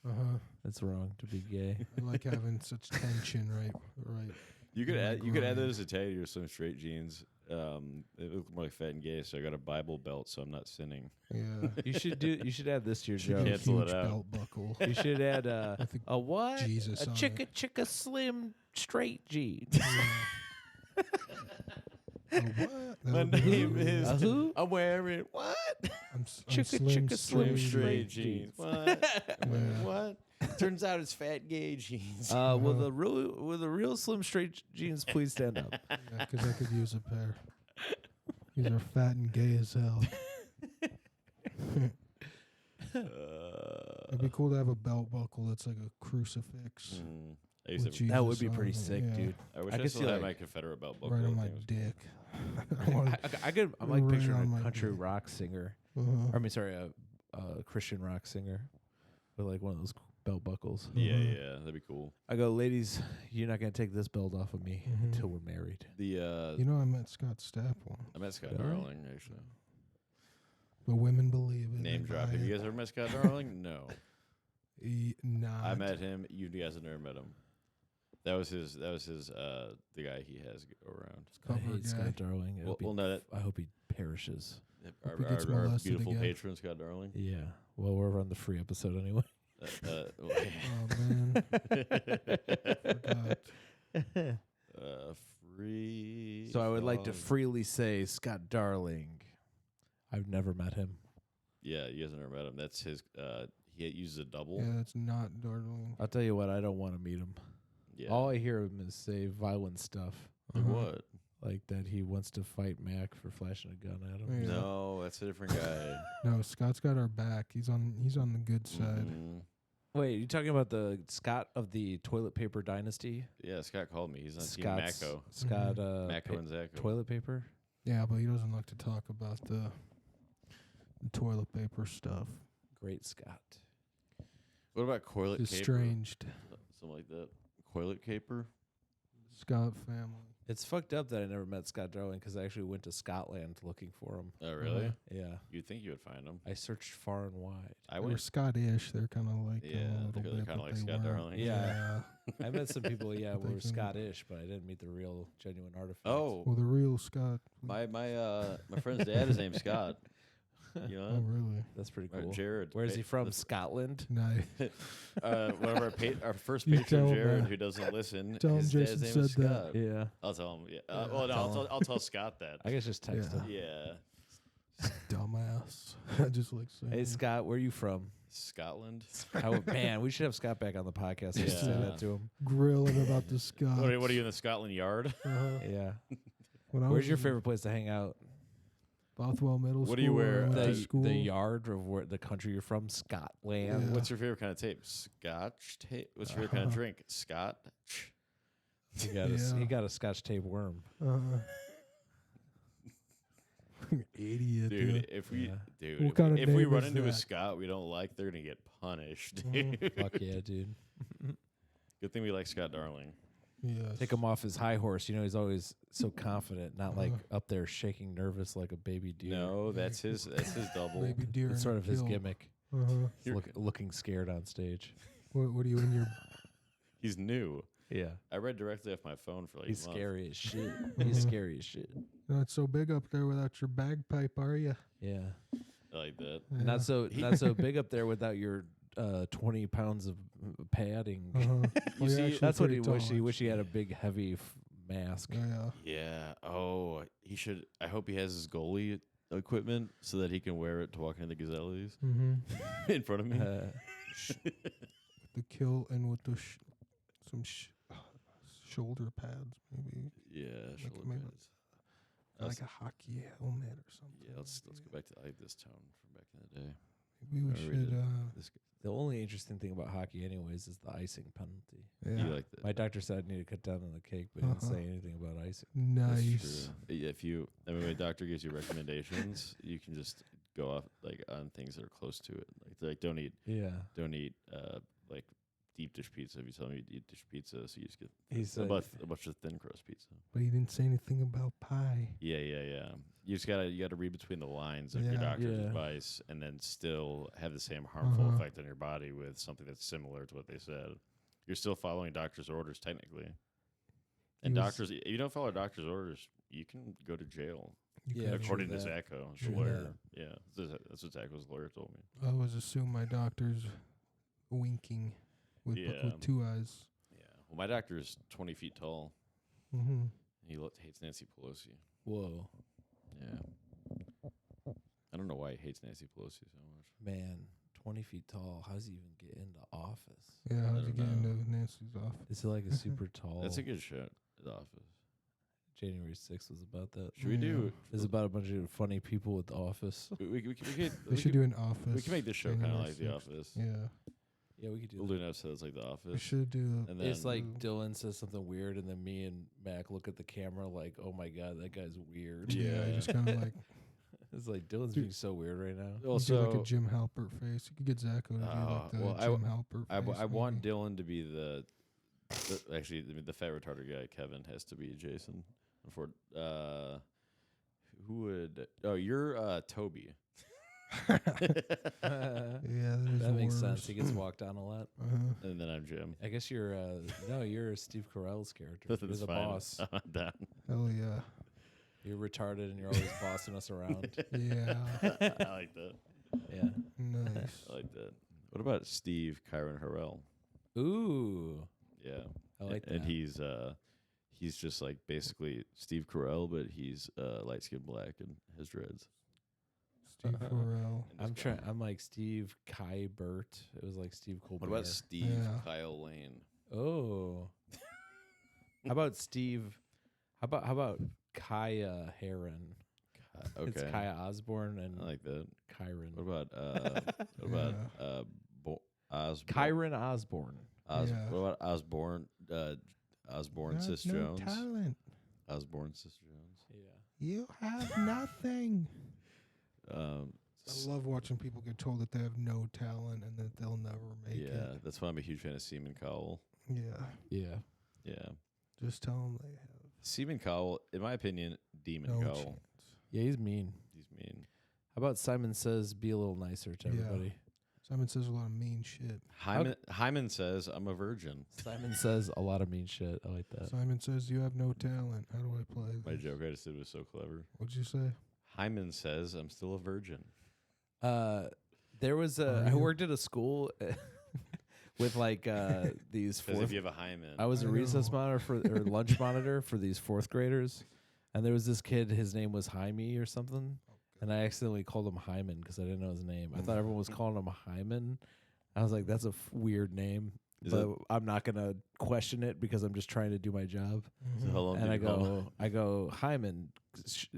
Uh-huh. it's wrong to be gay. I like having such tension, right? You could Yeah, add that grind. as a tag to your Slim Straight jeans. It looked more like fat and gay, so I got a Bible belt, so I'm not sinning. Yeah. You should add this to your Should joke. get a Cancel it huge out. belt buckle. You should add With a what? Jesus a on chicka slim straight jeans. Yeah. A what? That My would be name cool. is. A who? I'm wearing what? I'm Chicka straight slim Straight jeans. jeans. What? Yeah. What? Turns out it's fat gay jeans. Will the real slim straight jeans please stand up? Yeah, 'cause I could use a pair. These are fat and gay as hell. It'd be cool to have a belt buckle that's like a crucifix. I used with to, That would Jesus be on pretty it. sick, Yeah. dude. I wish I I, could still see, had like, my Confederate belt buckle. Right on I my think it was- dick. I could. I'm like Right picturing on a my country dick. rock singer. Uh-huh. I mean, sorry, a Christian rock singer with like one of those belt buckles. Yeah, Mhm. yeah, that'd be cool. I go, ladies, you're not gonna take this belt off of me Mhm. until we're married. The You know, I met Scott Stapp once. I met Scott Really? Darling actually. But women believe it. Name they drop. buy Have you it. guys ever met Scott Darling? No. Not. I met him. You guys have never met him. That was his. The guy he has around. I Cover hate guy. Scott Darling. I Well, hope he- well, no, that I hope he perishes. our, he gets our molested beautiful again. patron Scott Darling. Yeah. Well, we're on the free episode anyway. Oh man, forgot. Free. So I would like to song. freely say Scott Darling. I've never met him. Yeah, you guys have never met him. That's his. He uses a double. Yeah, that's not Darling. I'll tell you what, I don't want to meet him. Yeah. All I hear him is say violent stuff, Like Uh-huh. what? like that he wants to fight Mac for flashing a gun at him. Yeah. No, that's a different guy. No, Scott's got our back. He's on the good side. Mhm. Wait, you talking about the Scott of the toilet paper dynasty? Yeah, Scott called me. He's on Team Scott's- Mako. Scott, Mako and Zacko. toilet paper. Yeah, but he doesn't like to talk about the toilet paper stuff. Great Scott. What about Coilet It's Caper? estranged. Something like that. Coilet Caper? Scott family. It's fucked up that I never met Scott Darling because I actually went to Scotland looking for him. Oh, really? Yeah. You'd think you would find him. I searched far and wide. I They were went. Scottish. They're kind of like Yeah, him a little they're bit, kinda but like they Scott weren't. Darling. Yeah. I met some people, yeah, But who they were can- Scottish, but I didn't meet the real, genuine artifacts. Oh, Well, the real Scott. my friend's dad is named Scott. You Oh, know, really? That's pretty that? cool. Jared. Where's he from? this- Scotland? Nice. One of our first You patron, tell him Jared, that. who doesn't listen. Tell him his Jason dad's name is said that. Scott. Yeah. I'll tell him. Yeah. Yeah. Well, no, Tell him. I'll tell Scott that. I guess just text Yeah. him. Yeah, Dumbass. I just like saying. Hey, Scott, where you from? Scotland. Man, we should have Scott back on the podcast. We should say Yeah. that to him. Grill him about the Scots. What are you in the Scotland Yard? Uh-huh. Yeah. When I Where's was your in favorite place to hang out? Bothwell Middle School. What do you wear? where I went to The, school. the yard of where the country you're from, Scotland. Yeah. What's your favorite kind of tape? Scotch tape. What's your favorite kind of drink? Scotch. He got, Yeah. he got a Scotch tape worm. Idiot, Dude, if we, Yeah. dude, What if, kind we- of if we name run is into a that? Scot we don't like, they're gonna get punished. Mhm. dude. Fuck yeah, dude. Good thing we like Scott Darling. Yes. Take him off his high horse. You know, he's always so confident, not like Uh-huh. up there shaking nervous like a baby deer. No, that's his double. Baby deer. It's in sort a of his kill. gimmick. Uh-huh. He's looking scared on stage. What are you in your? He's new. Yeah. I read directly off my phone for like He's a month. scary as shit. He's Mhm. scary as shit. Not so big up there without your bagpipe, are you? Yeah. I like that. Not so big up there without your 20 pounds of padding. Uh-huh. see, That's what he wish. He wish he had a big heavy mask. Yeah. Yeah. Oh, he should. I hope he has his goalie equipment so that he can wear it to walk into the Gazelles Mm-hmm. in front of me. The kill and with the some shoulder pads, maybe Yeah, shoulder maybe pads. like a hockey helmet or something. Yeah, let's go back to I like this town from back in the day. Maybe we I read should. it. This The only interesting thing about hockey, anyways, is the icing penalty. Yeah. you like that? My doctor said I need to cut down on the cake, but he didn't Uh-huh. say anything about icing. That's Nice. true. Yeah, if you, I mean, my doctor gives you recommendations, you can just go off like on things that are close to it. Like don't eat like deep dish pizza. If you tell me you eat deep dish pizza, so you just get He a said, bunch of thin crust pizza. But he didn't say anything about pie. Yeah. You just gotta read between the lines of your Yeah. doctor's Yeah. advice, and then still have the same harmful Uh-huh. effect on your body with something that's similar to what they said. You're still following doctor's orders technically. And He was- doctors, if you don't follow doctor's orders, you can go to jail. You Yeah, could- According to that. Zacho, the True lawyer. Yeah, that's what Zacho's lawyer told me. I always assume my doctor's winking with Yeah. with two eyes. Yeah. Well, my doctor is 20 feet tall. Mm-hmm. He hates Nancy Pelosi. "Whoa, Yeah. I don't know why he hates Nancy Pelosi so much. man, 20 feet tall. How's he even get into office? Yeah, how'd you don't get know. into Nancy's office? Is it like a super tall?" That's a good show. The Office. January 6th was about that. Should we do? It's about a bunch of funny people with the office. We could. They we should could- do an office. We can make this show kind of January like The 6th. Office. Yeah, Yeah, we could do We'll that. do an episode that's like The we Office. should do. And then It's like Dylan says something weird, and then me and Mac look at the camera like, "Oh my god, that guy's weird." Yeah, Yeah. just kind of like It's like Dylan's Dude. being so weird right now. you do also, like a Jim Halpert face. You could get Zacho to do like the well, Jim Halpert I, face. I want maybe. Dylan to be the actually the fat retarded guy. Kevin has to be Jason. Who would? Oh, you're Toby. Yeah, there's That makes sense. worse. He gets walked on a lot. Uh-huh. And then I'm Jim. I guess you're you're Steve Carell's character. That's You're the fine. boss. I'm down. Hell yeah. You're retarded and you're always bossing us around. Yeah. I like that. Yeah. Nice. I like that. What about Steve Kyron Harrell? Ooh. Yeah, I like that. and he's just like basically Steve Carell, but he's light skinned black and has dreads. Steve Carell. And I'm this trying. guy. I'm like Steve Burt. It was like Steve Colbert. What about Steve Yeah. Kyle Lane? Oh. How about Steve? How about Kaya Heron? Okay, It's Kaya Osborne and I like that. Kyron. What about Kyron Osborne. Yeah. What about Osborne? Osborne You have Sis no Jones. talent. Osborne Sis Jones. Yeah. You have nothing. Um, I love watching people get told that they have no talent and that they'll never make yeah, it. that's why I'm a huge fan of Seaman Cowell. Yeah. Yeah. Yeah, Just tell them they have Seaman Cowell, in my opinion, Demon No Cowell. chance. Yeah, he's mean. He's mean. How about Simon Says be a little nicer to Yeah. everybody? Simon says a lot of mean shit. Hyman says, I'm a virgin. Simon says a lot of mean shit. I like that. Simon says you have no talent. How do I play My this? joke I just did was so clever. What'd you say? Hyman says, I'm still a virgin. There was Are I you? worked at a school with like these Because fourth. if you have a Hyman. I was a I recess know. monitor or lunch monitor for these fourth graders, and there was this kid. His name was Jaime or something, and I accidentally called him Hyman because I didn't know his name. I thought everyone was calling him Hyman. I was like, "That's a weird name," Is but I'm not gonna question it because I'm just trying to do my job. So how long And did I you call him? go, Hyman,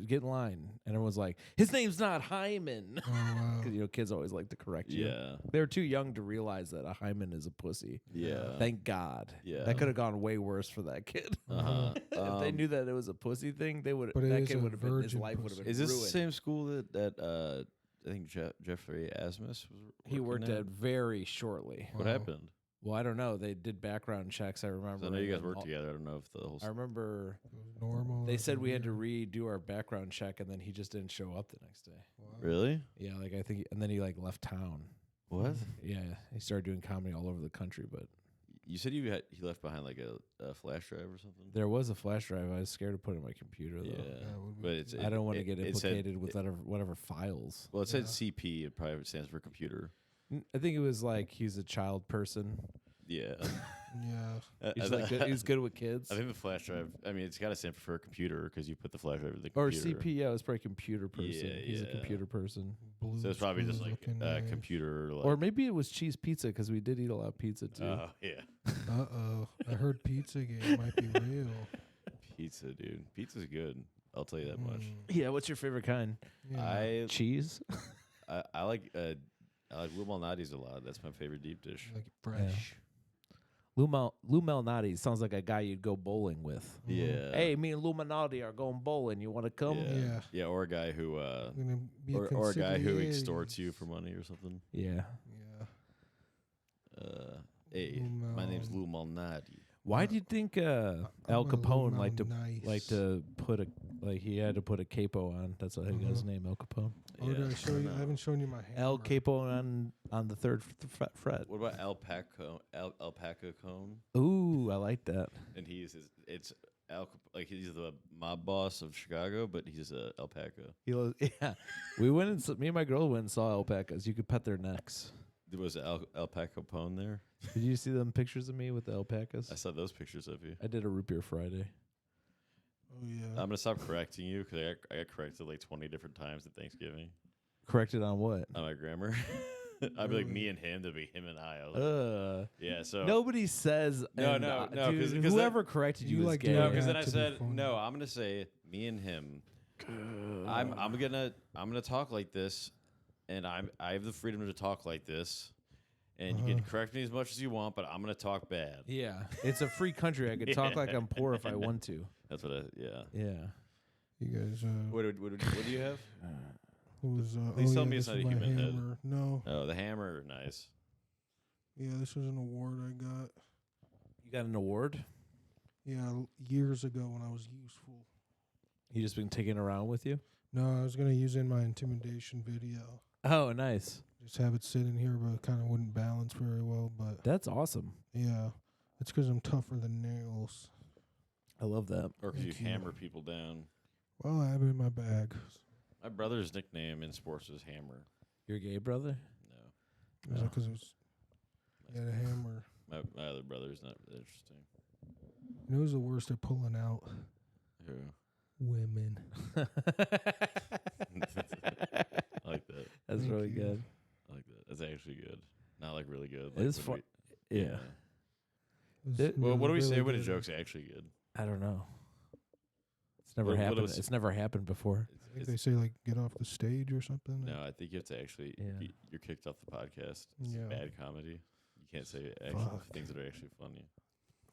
get in line, and everyone's like, "His name's not Hyman." Oh wow. 'Cause, kids always like to correct you. Yeah. They were too young to realize that a hymen is a pussy. Yeah. Thank God. Yeah. That could have gone way worse for that kid. Uh-huh. If they knew that it was a pussy thing, they would. But it That is kid a would have been. His virgin life would have pussy. been Is this ruined. the same school that I think Jeffrey Asmus was He working worked at very shortly. What Wow. happened? Well, I don't know. They did background checks. I remember. 'Cause I know you guys and worked all- together. I don't know if the whole. I remember It was normal. they like said a we had to year. redo our background check, and then he just didn't show up the next day. Wow. Really? Yeah, like I think, and then he like left town. What? Yeah, he started doing comedy all over the country, but You said he left behind like a flash drive or something. there was a flash drive. I was scared to put in my computer though. Yeah, Yeah, would but we- it's. I don't want to get it said- implicated with whatever files. Well, it said Yeah. CP. It probably stands for computer. I think it was like he's a child person. Yeah. Yeah. He's like good, he's good with kids. I think the flash drive. I mean, it's got to stand for a computer because you put the flash drive in the Or computer. CP, yeah, it was probably computer person. Yeah, He's a yeah. computer person. Blue So it's probably just screws like looking nice. computer. Like, Or maybe it was cheese pizza because we did eat a lot of pizza too. Oh yeah, Uh-oh. I heard Pizzagate might be real. pizza, dude. Pizza's good. I'll tell you that much. Yeah, what's your favorite kind? Yeah. Cheese? I like Lou Malnati's a lot. That's my favorite deep dish. Like it fresh. Lou Malnati sounds like a guy you'd go bowling with. Yeah. Hey, me and Lou Malnati are going bowling. You want to come? Yeah. Yeah. Yeah, or a guy who I'm gonna be or a guy who consigliere. extorts you for money or something. Yeah. Yeah. Hey, my name's Lou Malnati. Why do you think Al I'm a Lou Capone like Malnice. to put a he had to put a capo on? That's what he got his Mhm. name, Al Capone. Oh, did I show you? I haven't shown you my hammer. El Capo on the third fret. What about Alpaca Cone? Ooh, I like that. And it's like he's the mob boss of Chicago, but he's a alpaca. Yeah, we went and me and my girl went and saw alpacas. You could pet their necks. There was Alpaca Capone there. Did you see them pictures of me with the alpacas? I saw those pictures of you. I did a root beer Friday. Oh yeah. I'm gonna stop correcting you because I got corrected like 20 different times at Thanksgiving Corrected on what? on my grammar. I'd be like me and him to be him and I. was like, yeah, so Nobody says No, and, no, dude, 'cause that- whoever corrected you, You is like gay. doing no, Yeah, because then I to be said funny. no. I'm gonna say me and him. I'm gonna talk like this, and I have the freedom to talk like this, and you can correct me as much as you want, but I'm gonna talk bad. Yeah, it's a free country. I could talk like I'm poor if I want to. That's what yeah. Yeah. You guys. What do you have? Who's? Please oh, tell yeah, me it's this not is a my human head. hammer. No. Oh, the hammer, nice. Yeah, this was an award I got. You got an award? Yeah, years ago when I was useful. You just been taking it around with you? No, I was gonna use it in my intimidation video. Oh, nice. Just have it sitting here, but it kind of wouldn't balance very well. But That's awesome. yeah, it's because I'm tougher than nails. I love that. Or because you Thank you. hammer people down. Well, I have it in my bag. My brother's nickname in sports was Hammer. Your gay brother? No, Was Oh. it because it was? He had a hammer. my other brother's not interesting. And it was the worst at pulling out Who? women. I like that. That's Thank really you. good. I like that. That's actually good. Not like really good. It Like is when fun. Yeah. It was It- Well, what do we really say when a good. joke's actually good? I don't know. It's never What happened. was- It's never happened before. I think they say like get off the stage or something. No, I think you have to actually. Yeah. You're kicked off the podcast. It's Yeah. bad comedy. You can't say actual Fuck. things that are actually funny.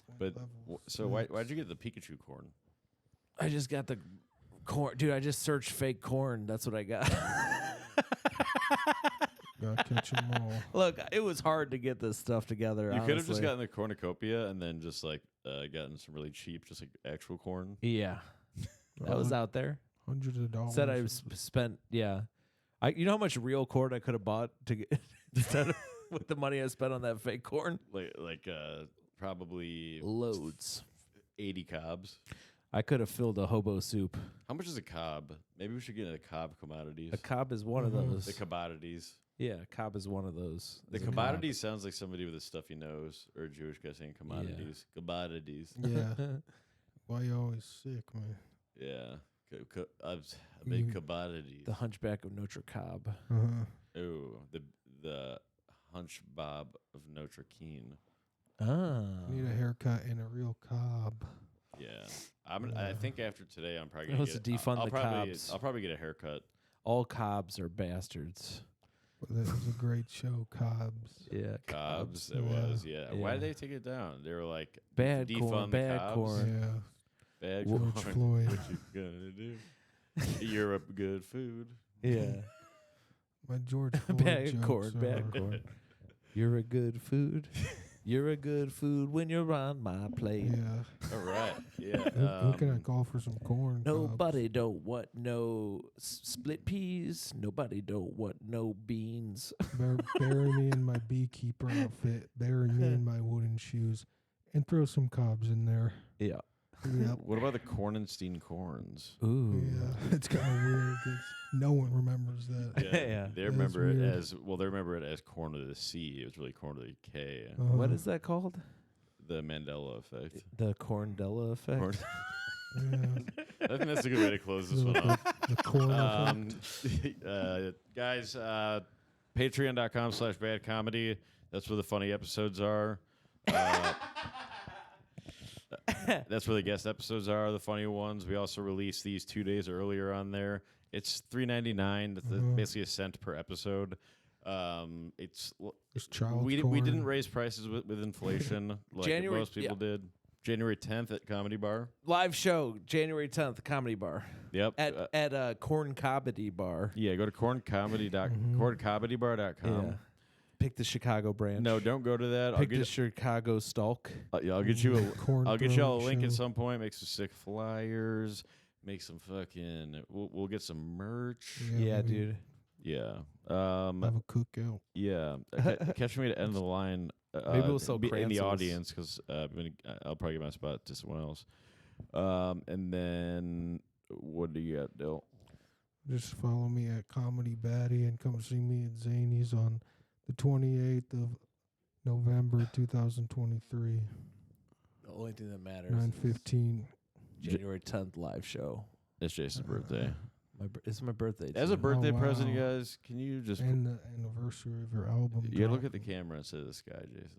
Point But level so why'd you get the Pikachu corn? I just got the corn. Dude, I just searched fake corn. That's what I got. Gotcha. catch 'em all. Look, it was hard to get this stuff together. You could have just honestly. gotten the cornucopia and then just like gotten some really cheap, just like actual corn. Yeah, that was out there. Hundreds of dollars. Said I spent. Yeah, you know how much real corn I could have bought to get instead of with the money I spent on that fake corn. Like probably Loads. 80 cobs. I could have filled a hobo soup. How much is a cob? Maybe we should get into cob commodities. A cob is one of Mhm. those. The commodities. Yeah, a cob is one of those. The Is a cob. commodities sounds like somebody with a stuffy nose or a Jewish guy saying commodities. Commodities. Yeah. Why you always sick, man? Yeah. I made You- commodities. The Hunchback of Notre Cobb. Oh, the Hunch Bob of Notre Keen. Ah. Need a haircut and a real cob. Yeah. I think after today, I'm probably Let's gonna get. defund I'll the probably, cobs. I'll probably get a haircut. All cobs are bastards. Well, that was a great show, Cobs. Yeah, Cobs. It Yeah. was. Yeah. Why Yeah. did they take it down? They were like Bad defund corn, the bad cobs. corn. Yeah. bad George corn. Floyd. What you gonna do? Europe, good food. Yeah. My George Floyd Bad jokes corn, bad are- corn. You're a good food. You're a good food when you're on my plate. Yeah. All right. Yeah. Who can I call for some corn? Nobody don't want no split peas. Nobody don't want no beans. Bury me in my beekeeper outfit. Bury me in my wooden shoes. And throw some cobs in there. Yeah. Yep. What about the Cornenstein corns? Ooh. Yeah. It's kind of weird 'cause no one remembers that. Yeah. They That's remember it weird. as They remember it as corn of the sea. It was really corn of the K. What Uh, is that called? The Mandela effect. The Corndella effect. Corn- Yeah. I think that's a good way to close this The, one off. the corn effect. Guys, patreon.com/bad comedy. That's where the funny episodes are. That's where the guest episodes are, the funny ones. We also release these 2 days earlier on there. It's $3.99. That's basically a cent per episode. It's There's child we corn. didn't raise prices with inflation like January- most people did. January 10th at Comedy Bar. Live show, January 10th, Comedy Bar. Yep. At Corn Comedy Bar. Yeah, go to corncomedybar.com. Yeah. Pick the Chicago branch. No, don't go to that. Pick the Chicago stalk. I'll get you a Corn I'll get y'all a throwing link at show. some point. Make some sick flyers. Make some fucking. We'll get some merch. Yeah, maybe dude. Yeah. Have a cookout. Yeah. Catch me at the end of the line. Maybe we'll sell be in the Kranzels. audience because I'll probably get my spot to someone else. And then what do you got, Dill? Just follow me at Comedy Batty and come see me at Zany's on the 28th of November 2023, The only thing that matters 9:15. is January 10th live show. It's Jason's birthday. It's my birthday. As a too. birthday present, you wow. guys, can you just And the anniversary of your album. you gotta look drop. at the camera and say the sky, Jason?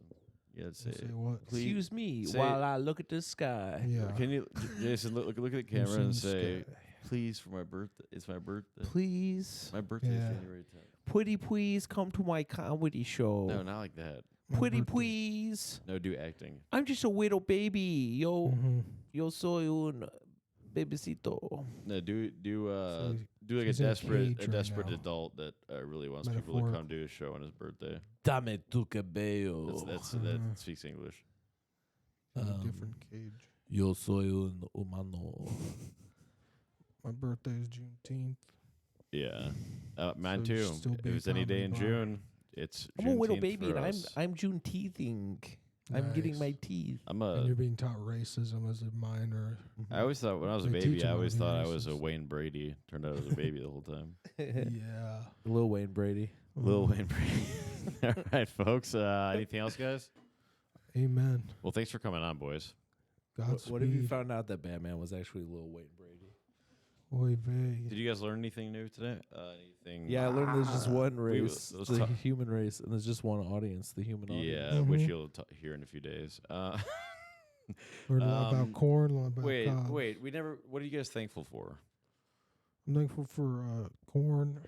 You gotta say Say it. what? Please Excuse me say- while I look at the sky. Yeah. Can you, Jason, look at the I'm camera and seeing say, sky. please, for my birthday. It's my birthday. Please, My birthday is Yeah. January 10th. pretty please come to my comedy show. No, not like that. My Pretty birthday. please. No, do acting. I'm just a little baby. Mhm. Yo soy un bebecito. No, do So do like a he's in a desperate cage right now. adult that really wants people to Metaphorical. come to his show on his birthday. Dame tu cabello. That Mhm. speaks English. In a Um, different cage. Yo soy un humano. My birthday is Juneteenth. Yeah, mine So you too. should still If be it's any day in Comedy Bar. June, it's. I'm a little Juneteenth baby for and us. I'm Juneteething. I'm getting Nice. my teeth. I'm And you're a. being taught racism as a minor. I always thought when I was a They teach baby, you I how to always be thought I was a racist. Wayne Brady. Turned out I was a baby the whole time. Yeah. Lil Wayne Brady. Lil Wayne Brady. All right, folks. Anything else, guys? Amen. Well, thanks for coming on, boys. Godspeed. What if you found out that Batman was actually Lil Wayne Brady? Oy vey. Did you guys learn anything new today? Anything? Yeah, I learned there's just one We- race, let's the talk- human race, and there's just one audience, the human audience. Yeah, which Mhm. you'll hear in a few days. Learned a lot about corn, a lot about Wait, cobs. wait. We never. What are you guys thankful for? I'm thankful for corn.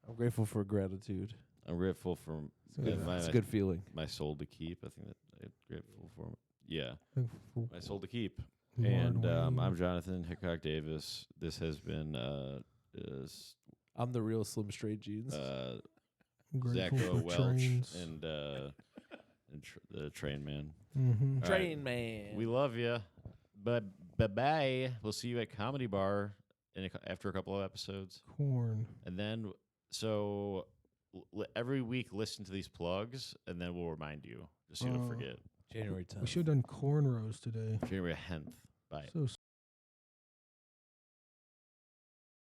I'm grateful for gratitude. I'm grateful for Yeah. my, It's a good feeling. my soul to keep. I think that I'm grateful for. Yeah, Thankful for my soul to keep. Lord And Wayne. I'm Jonathan Hickok Davis. This has been I'm the real Slim Straight Jeans. I'm grateful Zacho for Welch trains. and the Train Man. Mm-hmm. All right. Train Man. We love you. But bye. We'll see you at Comedy Bar after a couple of episodes. Corn. And then, so every week, listen to these plugs, and then we'll remind you, just so you don't Oh. forget. January 10th. We should have done cornrows today. January 10th. Bye. So